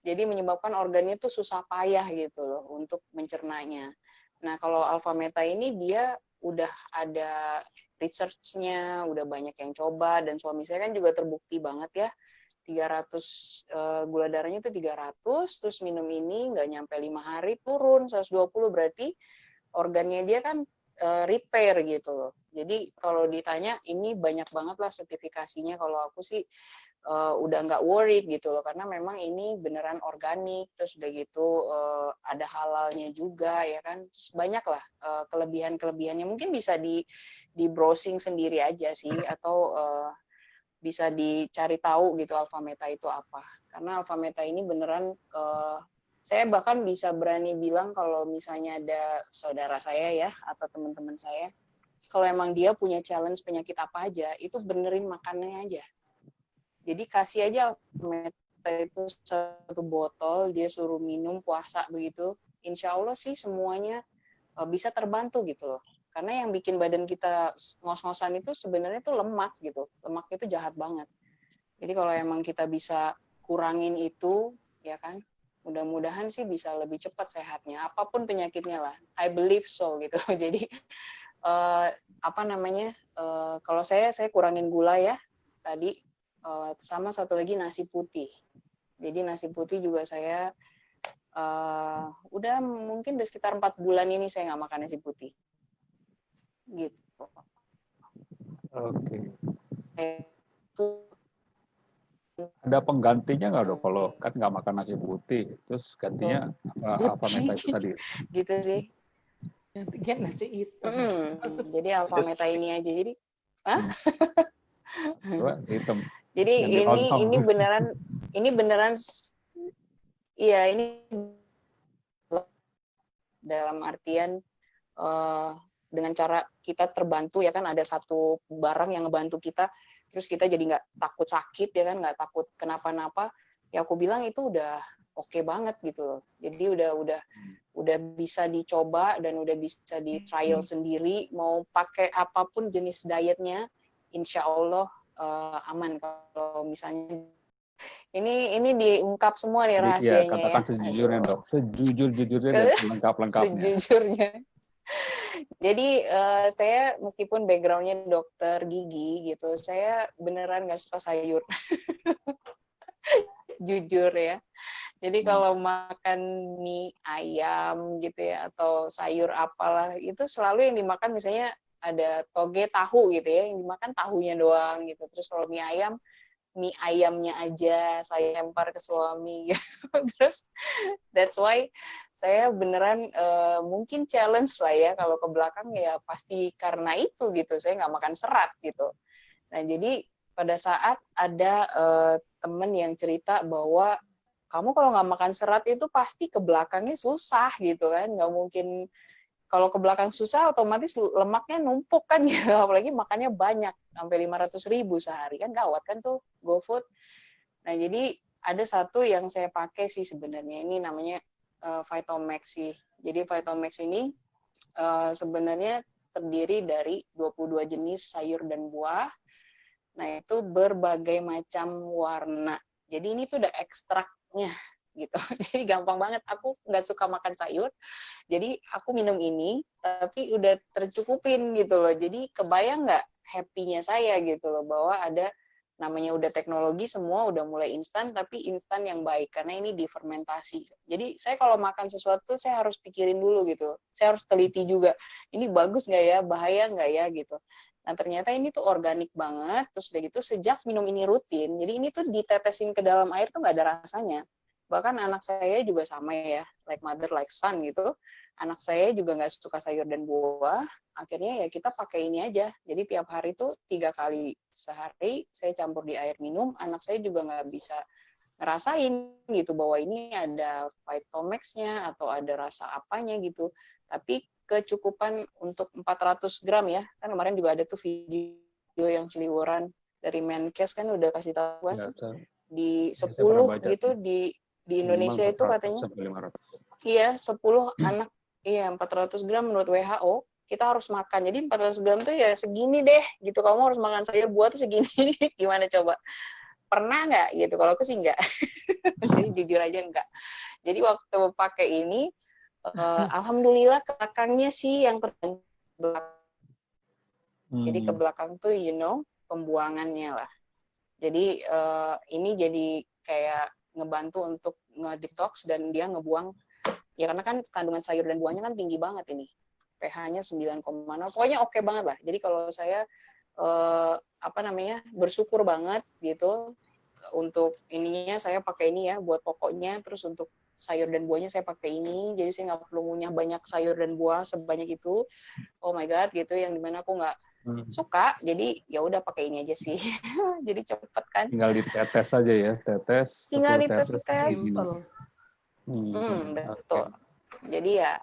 jadi menyebabkan organnya tuh susah payah gitu loh untuk mencernanya. Nah kalau alpha meta ini dia udah ada research-nya, udah banyak yang coba, dan suami saya kan juga terbukti banget ya, 300 gula darahnya itu 300, terus minum ini nggak nyampe 5 hari turun 120, berarti organnya dia kan repair gitu loh. Jadi kalau ditanya ini banyak banget lah sertifikasinya, kalau aku sih udah nggak worried gitu loh, karena memang ini beneran organik, terus udah gitu ada halalnya juga ya kan, terus banyak lah kelebihan-kelebihannya, mungkin bisa di browsing sendiri aja sih, atau bisa dicari tahu gitu alpha meta itu apa. Karena alpha meta ini beneran saya bahkan bisa berani bilang kalau misalnya ada saudara saya ya atau teman-teman saya, kalau emang dia punya challenge penyakit apa aja, itu benerin makannya aja. Jadi kasih aja alpha meta itu 1 botol, dia suruh minum puasa begitu, insya Allah sih semuanya bisa terbantu gitu loh. Karena yang bikin badan kita ngos-ngosan itu sebenarnya itu lemak gitu. Lemak itu jahat banget. Jadi kalau emang kita bisa kurangin itu, ya kan, mudah-mudahan sih bisa lebih cepat sehatnya. Apapun penyakitnya lah. I believe so gitu. Jadi apa namanya? Kalau saya kurangin gula ya tadi, sama satu lagi nasi putih. Jadi nasi putih juga saya udah mungkin udah sekitar 4 bulan ini saya nggak makan nasi putih. Gitu. Oke. Itu Ada penggantinya nggak dok? Kalau kan nggak makan nasi putih, terus gantinya apa meta itu tadi? gitu sih. Gantinya nasi hitam. Jadi alpha meta ini aja. Jadi, hitam. Jadi ini beneran, iya ini dalam artian dengan cara kita terbantu ya kan, ada satu barang yang ngebantu kita, terus kita jadi nggak takut sakit ya kan, nggak takut kenapa-napa, ya aku bilang itu udah oke banget gitu loh. Jadi udah bisa dicoba dan udah bisa di trial sendiri, mau pakai apapun jenis dietnya, insya Allah aman. Kalau misalnya ini diungkap semua nih rahasianya. Iya, katakan sejujurnya dok, sejujur-jujurnya dan lengkap-lengkapnya. Sejujurnya. Jadi saya meskipun backgroundnya dokter gigi gitu, saya beneran nggak suka sayur. Jujur ya. Jadi kalau makan mie ayam gitu ya, atau sayur apalah, itu selalu yang dimakan misalnya ada toge tahu gitu ya, yang dimakan tahunya doang gitu. Terus kalau mie ayamnya aja saya lempar ke suami gitu. Terus that's why saya beneran mungkin challenge lah ya kalau ke belakang, ya pasti karena itu gitu, saya nggak makan serat gitu. Nah jadi pada saat ada temen yang cerita bahwa kamu kalau nggak makan serat itu pasti ke belakangnya susah gitu kan, nggak mungkin. Kalau ke belakang susah, otomatis lemaknya numpuk kan, gitu. Apalagi makannya banyak, sampai 500.000 sehari, kan gawat kan tuh GoFood. Nah, jadi ada satu yang saya pakai sih sebenarnya, ini namanya Vitalmax sih. Jadi Vitalmax ini sebenarnya terdiri dari 22 jenis sayur dan buah. Nah, itu berbagai macam warna. Jadi ini tuh udah ekstraknya. gitu. Jadi gampang banget. Aku nggak suka makan sayur, jadi aku minum ini, tapi udah tercukupin gitu loh. Jadi kebayang nggak happy-nya saya gitu loh, bahwa ada namanya udah teknologi, semua udah mulai instan, tapi instan yang baik karena ini difermentasi. Jadi saya kalau makan sesuatu saya harus pikirin dulu gitu, saya harus teliti juga, ini bagus nggak ya, bahaya nggak ya gitu. Nah ternyata ini tuh organik banget, terus udah gitu sejak minum ini rutin, jadi ini tuh ditetesin ke dalam air tuh nggak ada rasanya. Bahkan anak saya juga sama ya, like mother like son gitu. Anak saya juga nggak suka sayur dan buah, akhirnya ya kita pakai ini aja. Jadi tiap hari tuh 3 kali sehari saya campur di air minum, anak saya juga nggak bisa ngerasain gitu bahwa ini ada Vitamix-nya atau ada rasa apanya gitu. Tapi kecukupan untuk 400 gram ya, kan kemarin juga ada tuh video yang seliweran dari Menkes kan udah kasih tahu kan, di 10 gitu di Indonesia itu katanya. Iya, 10 anak, iya 400 gram menurut WHO, kita harus makan. Jadi 400 gram tuh ya segini deh, gitu. Kamu harus makan sayur buah tuh segini, gimana coba? Pernah nggak gitu? Kalau aku sih nggak. Jadi jujur aja nggak. Jadi waktu pakai ini, alhamdulillah ke belakangnya sih yang terbelakang. Jadi ke belakang tuh, pembuangannya lah. Jadi ini jadi kayak ngebantu untuk ngedetox dan dia ngebuang. Ya karena kan kandungan sayur dan buahnya kan tinggi banget ini. pH-nya 9,0. Pokoknya oke banget lah. Jadi kalau saya bersyukur banget gitu untuk ininya saya pakai ini ya buat pokoknya, terus untuk sayur dan buahnya saya pakai ini. Jadi saya nggak perlu ngunyah banyak sayur dan buah sebanyak itu. Oh my god gitu, yang dimana aku nggak suka. Jadi ya udah pakai ini aja sih. Jadi cepet kan. Tinggal ditetes saja ya, tetes. Tinggal ditetes. Betul. Jadi ya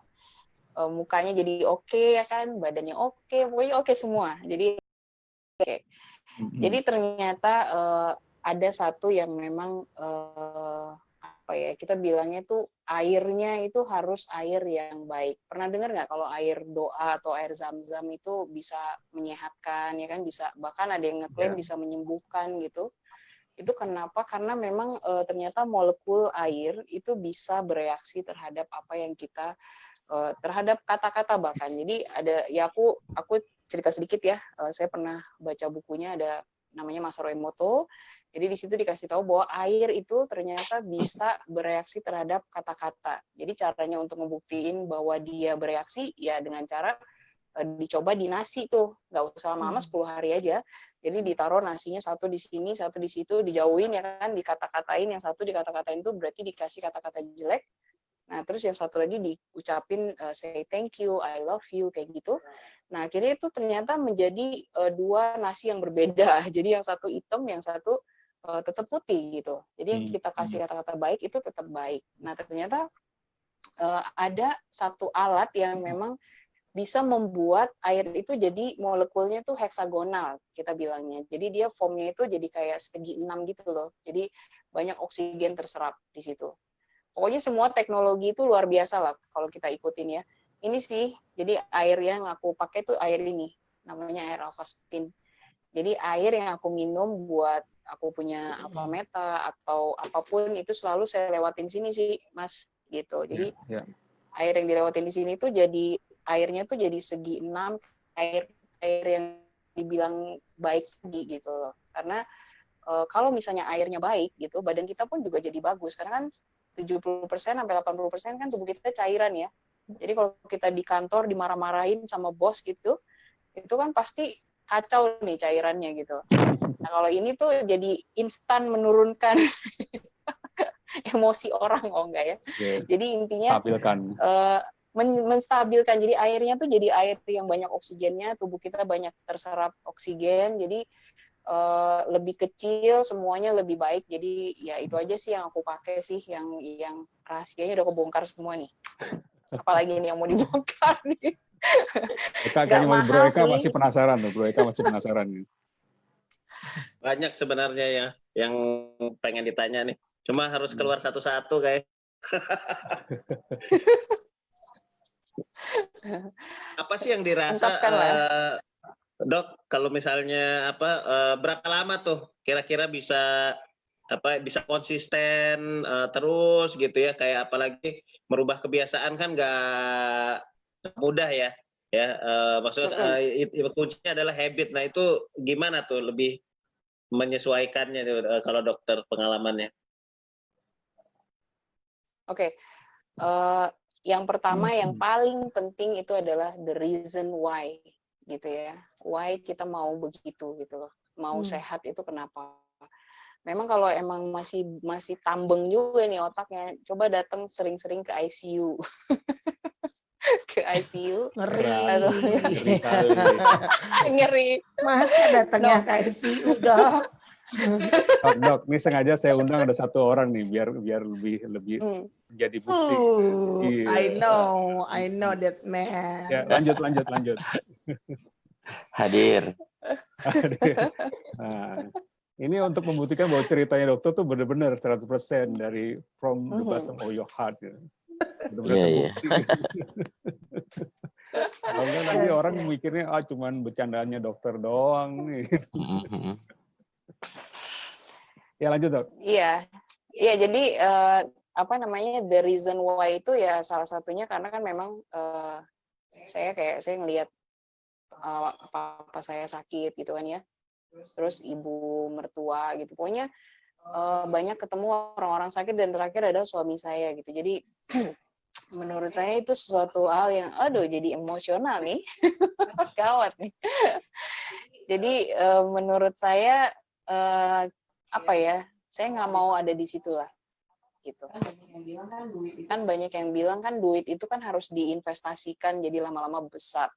mukanya jadi oke ya kan, badannya oke, pokoknya oke semua. Jadi oke. Jadi ternyata ada satu yang memang kita bilangnya tuh airnya itu harus air yang baik. Pernah dengar nggak kalau air doa atau air zam-zam itu bisa menyehatkan ya kan, bisa, bahkan ada yang ngeklaim bisa menyembuhkan gitu. Itu kenapa? Karena memang ternyata molekul air itu bisa bereaksi terhadap apa yang kita terhadap kata-kata bahkan. Jadi ada ya aku cerita sedikit ya. Saya pernah baca bukunya, ada namanya Masaru Emoto. Jadi di situ dikasih tahu bahwa air itu ternyata bisa bereaksi terhadap kata-kata. Jadi caranya untuk ngebuktiin bahwa dia bereaksi ya dengan cara dicoba di nasi tuh, nggak usah lama-lama 10 hari aja. Jadi ditaruh nasinya satu di sini, satu di situ, dijauhin ya kan, dikata-katain, yang satu dikata-katain itu berarti dikasih kata-kata jelek. Nah, terus yang satu lagi diucapin say thank you, I love you, kayak gitu. Nah, akhirnya itu ternyata menjadi 2 nasi yang berbeda. Jadi yang satu hitam, yang satu tetap putih gitu. Jadi yang kita kasih kata-kata baik itu tetap baik. Nah, ternyata ada satu alat yang memang bisa membuat air itu jadi molekulnya tuh heksagonal, kita bilangnya. Jadi dia formnya itu jadi kayak segi 6 gitu loh. Jadi banyak oksigen terserap di situ. Pokoknya semua teknologi itu luar biasa lah kalau kita ikutin ya. Ini sih, jadi air yang aku pakai tuh air ini, namanya air Alphaspin. Jadi air yang aku minum buat aku punya Alphameta atau apapun itu selalu saya lewatin sini sih, Mas, gitu. Jadi air yang dilewatin di sini tuh jadi airnya tuh jadi segi 6, air yang dibilang baik gitu loh. Karena kalau misalnya airnya baik gitu, badan kita pun juga jadi bagus. Karena kan 70% sampai 80% kan tubuh kita cairan ya. Jadi kalau kita di kantor dimarah-marahin sama bos gitu, itu kan pasti kacau nih cairannya gitu. Nah kalau ini tuh jadi instan menurunkan emosi orang, enggak ya. Jadi intinya menstabilkan. Jadi airnya tuh jadi air yang banyak oksigennya, tubuh kita banyak terserap oksigen, jadi lebih kecil, semuanya lebih baik. Jadi ya itu aja sih yang aku pakai sih, yang rahasianya udah kebongkar semua nih. Apalagi ini yang mau dibongkar nih. Bro Eka masih penasaran tuh, Bro Eka masih penasaran nih. Banyak sebenarnya ya yang pengen ditanya nih. Cuma harus keluar satu-satu kayak. Apa sih yang dirasa Dok, kalau misalnya berapa lama tuh kira-kira bisa bisa konsisten terus gitu ya, kayak apalagi merubah kebiasaan kan nggak mudah ya. Maksudnya kuncinya adalah habit. Nah itu gimana tuh lebih menyesuaikannya kalau dokter pengalamannya? Oke. Yang pertama, yang paling penting itu adalah the reason why, gitu ya. Why kita mau begitu, gitu loh. Mau sehat itu kenapa? Memang kalau emang masih tambeng juga nih otaknya, coba datang sering-sering ke ICU. Ke ICU. Ngeri kali. Ngeri. Masa datangnya ke ICU, Dok? Dok, ini sengaja saya undang ada satu orang nih biar lebih jadi bukti. I know that man. Ya, lanjut. Hadir. Nah, ini untuk membuktikan bahwa ceritanya dokter tuh benar-benar 100% dari from the bottom of your heart. Benar-benar terbukti. Kalau nggak nanti orang mikirnya cuman bercandaannya dokter doang nih. Ya lanjut dok. Iya, jadi the reason why itu ya salah satunya karena kan memang saya ngelihat papa saya sakit gitu kan ya, terus ibu mertua gitu, pokoknya banyak ketemu orang-orang sakit dan terakhir ada suami saya gitu. Jadi menurut saya itu sesuatu hal yang jadi emosional nih. Gawat nih. Jadi menurut saya saya nggak mau ada di situ lah gitu. Kan banyak yang bilang kan duit itu kan harus diinvestasikan jadi lama-lama besar.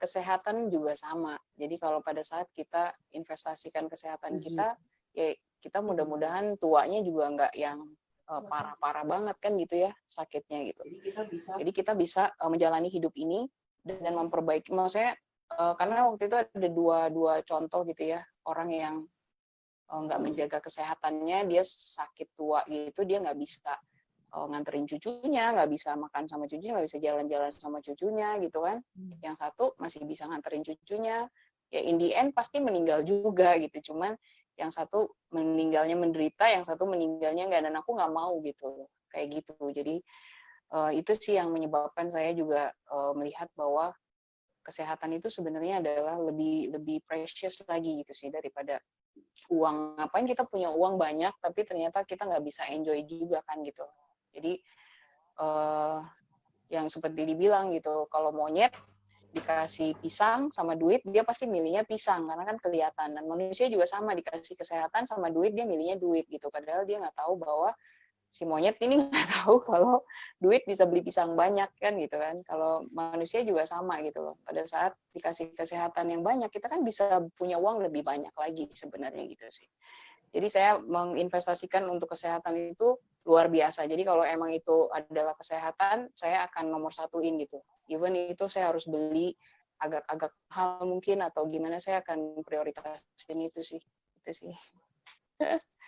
Kesehatan juga sama. Jadi kalau pada saat kita investasikan kesehatan kita, ya kita mudah-mudahan tuanya juga nggak yang parah-parah banget kan gitu ya sakitnya gitu. Jadi kita bisa menjalani hidup ini dan memperbaiki. Maksudnya karena waktu itu ada dua contoh gitu ya, orang yang nggak menjaga kesehatannya, dia sakit tua gitu, dia nggak bisa nganterin cucunya, nggak bisa makan sama cucunya, nggak bisa jalan-jalan sama cucunya gitu kan. Yang satu masih bisa nganterin cucunya, ya in the end pasti meninggal juga gitu. Cuman yang satu meninggalnya menderita, yang satu meninggalnya nggak, dan aku nggak mau gitu, kayak gitu. Jadi itu sih yang menyebabkan saya juga melihat bahwa kesehatan itu sebenarnya adalah lebih precious lagi gitu sih daripada uang. Ngapain kita punya uang banyak tapi ternyata kita nggak bisa enjoy juga kan gitu. Jadi yang seperti dibilang gitu, kalau monyet dikasih pisang sama duit dia pasti milihnya pisang karena kan kelihatan, dan manusia juga sama, dikasih kesehatan sama duit dia milihnya duit gitu, padahal dia nggak tahu bahwa si monyet ini nggak tahu kalau duit bisa beli pisang banyak kan gitu kan. Kalau manusia juga sama gitu loh, pada saat dikasih kesehatan yang banyak kita kan bisa punya uang lebih banyak lagi sebenarnya gitu sih. Jadi saya menginvestasikan untuk kesehatan itu luar biasa. Jadi kalau emang itu adalah kesehatan, saya akan nomor satuin gitu. Even itu saya harus beli agak mahal mungkin atau gimana, saya akan prioritasin itu sih. Itu sih.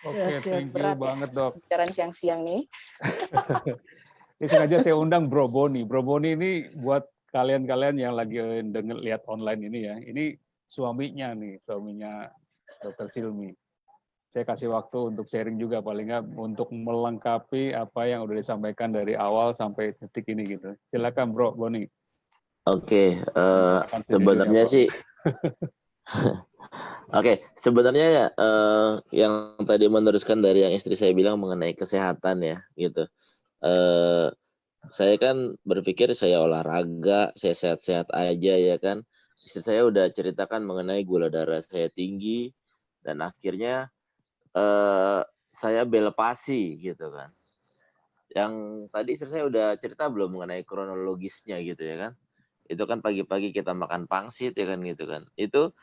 Oke, thank you banget dok. Bicara siang-siang nih. Ini sengaja saya undang Bro Boni. Bro Boni ini buat kalian-kalian yang lagi lihat online ini ya. Ini suaminya Dr. Silmi. Saya kasih waktu untuk sharing juga paling nggak untuk melengkapi apa yang udah disampaikan dari awal sampai detik ini gitu. Silakan Bro Boni. Oke, sebenarnya sih. Oke, sebenarnya yang tadi meneruskan dari yang istri saya bilang mengenai kesehatan ya, gitu. Saya kan berpikir saya olahraga, saya sehat-sehat aja ya kan. Istri saya udah ceritakan mengenai gula darah saya tinggi dan akhirnya saya belepasi gitu kan. Yang tadi istri saya udah cerita belum mengenai kronologisnya gitu ya kan. Itu kan pagi-pagi kita makan pangsit ya kan gitu kan. Itu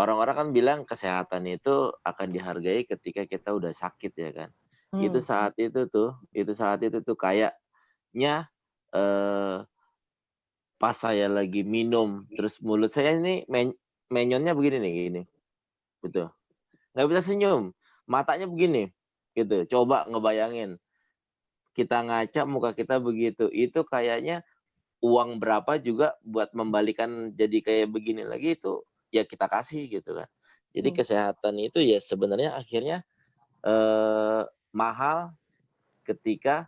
orang-orang kan bilang kesehatan itu akan dihargai ketika kita udah sakit ya kan. Itu saat itu tuh kayaknya pas saya lagi minum terus mulut saya ini menyonnya begini nih gini. Gitu. Nggak bisa senyum. Matanya begini. Gitu. Coba ngebayangin. Kita ngaca muka kita begitu. Itu kayaknya uang berapa juga buat membalikan jadi kayak begini lagi itu ya kita kasih gitu kan. Jadi kesehatan itu ya sebenarnya akhirnya mahal ketika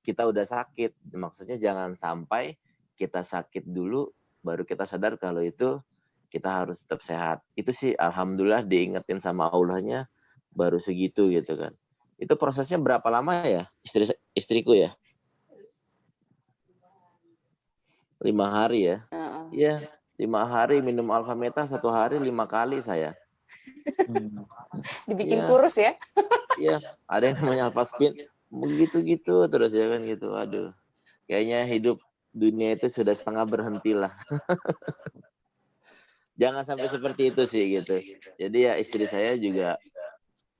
kita udah sakit. Maksudnya jangan sampai kita sakit dulu baru kita sadar kalau itu kita harus tetap sehat. Itu sih alhamdulillah diingetin sama Allahnya baru segitu gitu kan. Itu prosesnya berapa lama ya istriku ya? 5 hari ya. Iya, 5 hari minum Alpha Meta, 1 hari 5 kali saya. Dibikin kurus ya? Iya, ada yang namanya Alpha Spin, begitu-gitu terus ya kan gitu. Aduh, kayaknya hidup dunia itu sudah setengah berhenti lah. Jangan sampai seperti itu sih gitu. Jadi ya istri saya juga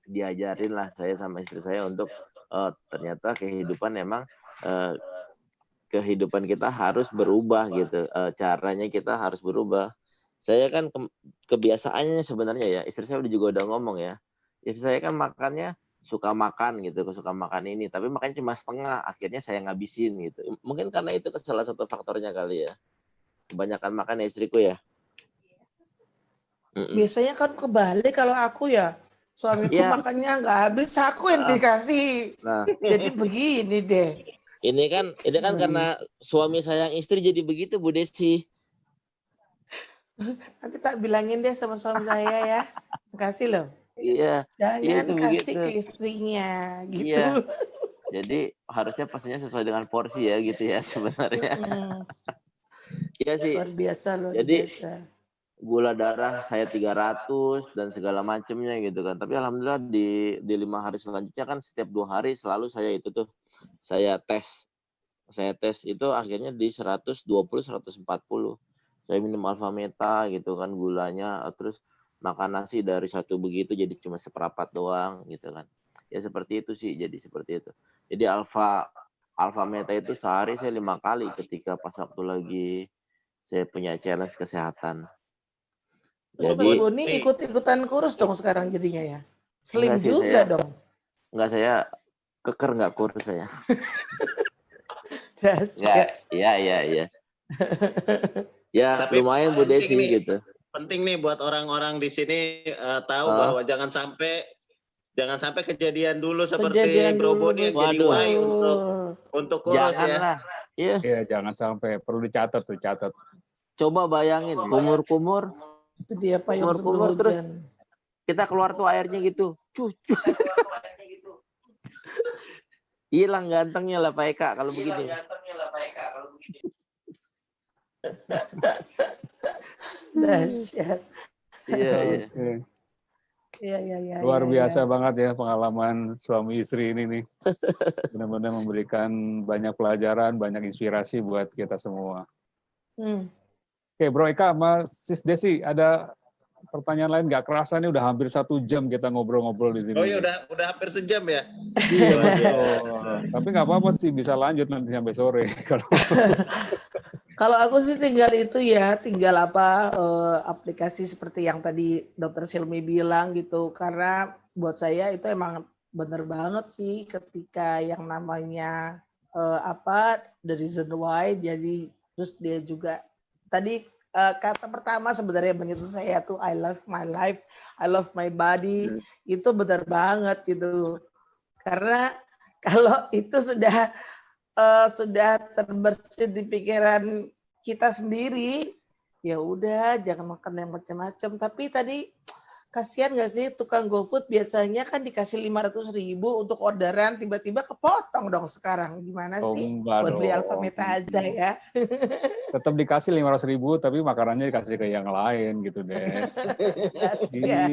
diajarin lah saya sama istri saya untuk ternyata kehidupan emang kehidupan kita harus berubah gitu. Caranya kita harus berubah. Saya kan kebiasaannya sebenarnya ya, istri saya juga udah ngomong ya. Istri saya kan makannya suka makan gitu, suka makan ini, tapi makannya cuma setengah, akhirnya saya ngabisin gitu. Mungkin karena itu salah satu faktornya kali ya. Kebanyakan makan ya istriku ya. Biasanya kan kebalik kalau aku ya. Suamiku makannya nggak habis, aku yang dikasih. Nah, jadi begini deh. Ini kan karena suami sayang istri jadi begitu Bu Desi. Nanti tak bilangin deh sama suami saya ya. Makasih loh. Iya. Jangan kasih ke istrinya gitu. Iya. Jadi harusnya pastinya sesuai dengan porsi ya gitu ya sebenarnya. Iya sih. Luar biasa loh. Jadi gula darah saya 300 dan segala macamnya gitu kan. Tapi alhamdulillah di 5 hari selanjutnya kan setiap 2 hari selalu saya itu tuh saya tes itu akhirnya di 120 140. Saya minum Alpha Meta gitu kan gulanya, terus makan nasi dari satu begitu jadi cuma seperempat doang gitu kan. Ya seperti itu sih, jadi seperti itu. Jadi Alpha Meta itu sehari saya 5 kali ketika pas waktu lagi saya punya challenge kesehatan. Jadi Boni ikut-ikutan kurus dong sekarang jadinya ya. Slim juga dong. Enggak, saya keker nggak kurus saya. Iya. Ya, tapi lumayan Bu Desi gitu. Penting nih buat orang-orang di sini tahu bahwa jangan sampai kejadian dulu seperti Bro Boni yang jadi why untuk kurus ya. Iya, jangan sampai, perlu dicatat. Coba bayangin kumur-kumur terus kita keluar tuh airnya gitu. Cucu. Hilang gantengnya lah Pak Eka kalau begini. Dahsyat. Iya. Luar biasa banget ya pengalaman suami istri ini nih. Benar-benar memberikan banyak pelajaran, banyak inspirasi buat kita semua. Oke, Bro Eka sama Sis Desi, ada pertanyaan lain? Nggak kerasa nih udah hampir 1 jam kita ngobrol-ngobrol di sini. Oh iya, udah hampir sejam ya? Iya, tapi nggak apa-apa sih, bisa lanjut nanti sampai sore. Kalau aku sih tinggal aplikasi seperti yang tadi Dr. Silmi bilang gitu, karena buat saya itu emang bener banget sih ketika yang namanya the reason why, jadi terus dia juga tadi kata pertama sebenarnya begitu saya tuh I love my life, I love my body, itu benar banget gitu. Karena kalau itu sudah terbersit di pikiran kita sendiri, ya udah jangan makan yang macam-macam. Tapi tadi kasihan nggak sih tukang GoFood biasanya kan dikasih 500.000 untuk orderan, tiba-tiba kepotong dong sekarang. Gimana sih? Buat beli Alpha Meta aja ya. Tetap dikasih 500.000 tapi makanannya dikasih ke yang lain gitu deh. Iya,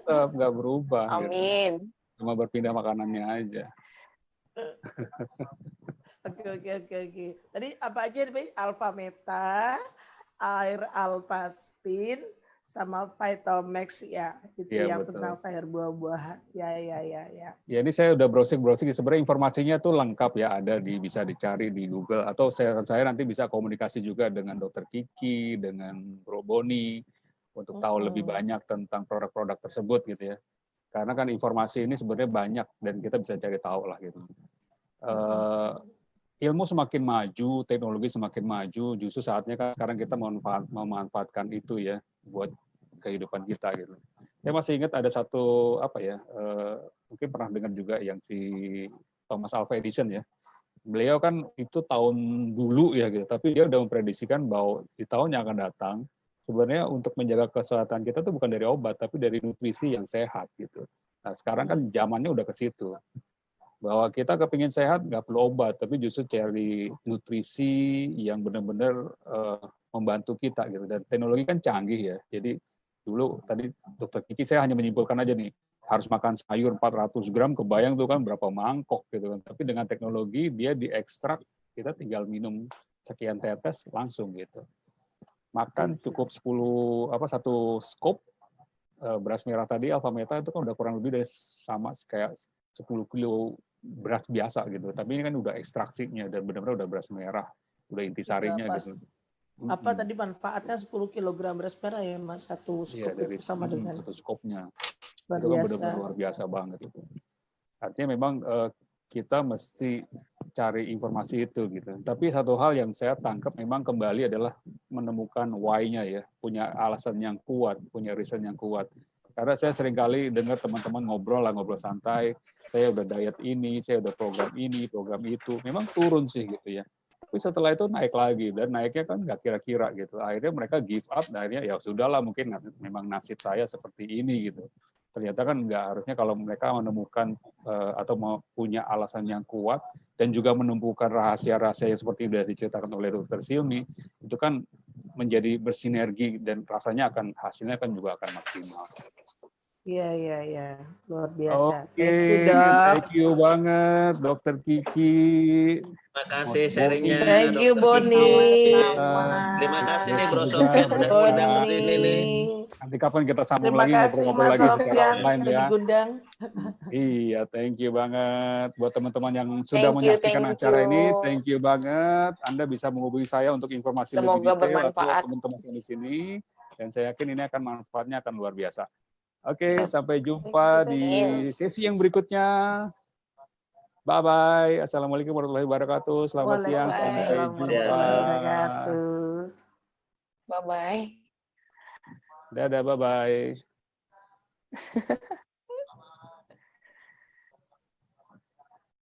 tetap nggak berubah. Amin. Gitu. Cuma berpindah makanannya aja. Oke. Tadi apa aja nih? Alpha Meta, Air Alpha Spin, sama Vitomax ya, itu ya, yang betul. Tentang sayur buah-buahan. Ya. Ya ini saya udah browsing. Sebenarnya informasinya tuh lengkap ya, ada bisa dicari di Google atau saya nanti bisa komunikasi juga dengan Dr. Kiki, dengan Bro Boni untuk tahu lebih banyak tentang produk-produk tersebut gitu ya. Karena kan informasi ini sebenarnya banyak dan kita bisa cari tahu lah gitu. Ilmu semakin maju, teknologi semakin maju, justru saatnya kan sekarang kita memanfaatkan itu ya buat kehidupan kita gitu. Saya masih ingat ada satu mungkin pernah dengar juga yang si Thomas Alva Edison ya. Beliau kan itu tahun dulu ya gitu, tapi dia udah memprediksikan bahwa di tahun yang akan datang sebenarnya untuk menjaga kesehatan kita tuh bukan dari obat, tapi dari nutrisi yang sehat gitu. Nah sekarang kan zamannya udah ke situ, bahwa kita kepingin sehat nggak perlu obat, tapi justru cari nutrisi yang benar-benar membantu kita gitu. Dan teknologi kan canggih ya, jadi dulu tadi Dokter Kiki saya hanya menyimpulkan aja nih, harus makan sayur 400 gram, kebayang tuh kan berapa mangkok gitu kan. Tapi dengan teknologi dia diekstrak, kita tinggal minum sekian tetes langsung gitu. Makan cukup 1 scoop beras merah tadi Alpha Meta itu kan udah kurang lebih dari sama kayak 10 kilo beras biasa gitu. Tapi ini kan udah ekstraksinya dan benar-benar udah beras merah, udah intisarinya gitu. Apa tadi manfaatnya 10 kg beras merah ya Mas, satu scoop dari itu sama dengan satu scoopnya. luar Itu kan biasa. benar-benar luar biasa banget itu. Artinya memang kita mesti cari informasi itu gitu. Tapi satu hal yang saya tangkap memang kembali adalah menemukan why-nya ya, punya alasan yang kuat, punya reason yang kuat. Karena saya seringkali dengar teman-teman ngobrol santai, saya udah diet ini, saya udah program ini, program itu, memang turun sih gitu ya. Tapi setelah itu naik lagi, dan naiknya kan nggak kira-kira gitu. Akhirnya mereka give up, akhirnya ya sudahlah mungkin memang nasib saya seperti ini gitu. Ternyata kan nggak, harusnya kalau mereka menemukan atau mau punya alasan yang kuat dan juga menemukan rahasia-rahasia yang seperti sudah diceritakan oleh Dr. Silmi, itu kan menjadi bersinergi dan rasanya hasilnya kan juga akan maksimal. Iya, luar biasa. Oke, Thank you banget Dokter Kiki. Terima kasih sharingnya. Thank you Boni. Boni. Terima kasih nih Bro Juga, Sofyan udah ngundang Boni. sini nih. Nanti kapan kita sambung Terima lagi kasih ngobrol-ngobrol Mas lagi secara Sofyan online udah ya. digundang. Iya, thank you banget buat teman-teman yang sudah Thank you, menyaksikan thank acara you. ini. Thank you banget. Anda bisa menghubungi saya untuk informasi lebih Semoga detail atau bermanfaat. teman-teman yang di sini. Dan saya yakin ini akan manfaatnya akan luar biasa. Oke, sampai jumpa di sesi yang berikutnya. Bye-bye. Assalamualaikum warahmatullahi wabarakatuh. Selamat siang. Sampai jumpa. Bye-bye. Dadah, bye-bye.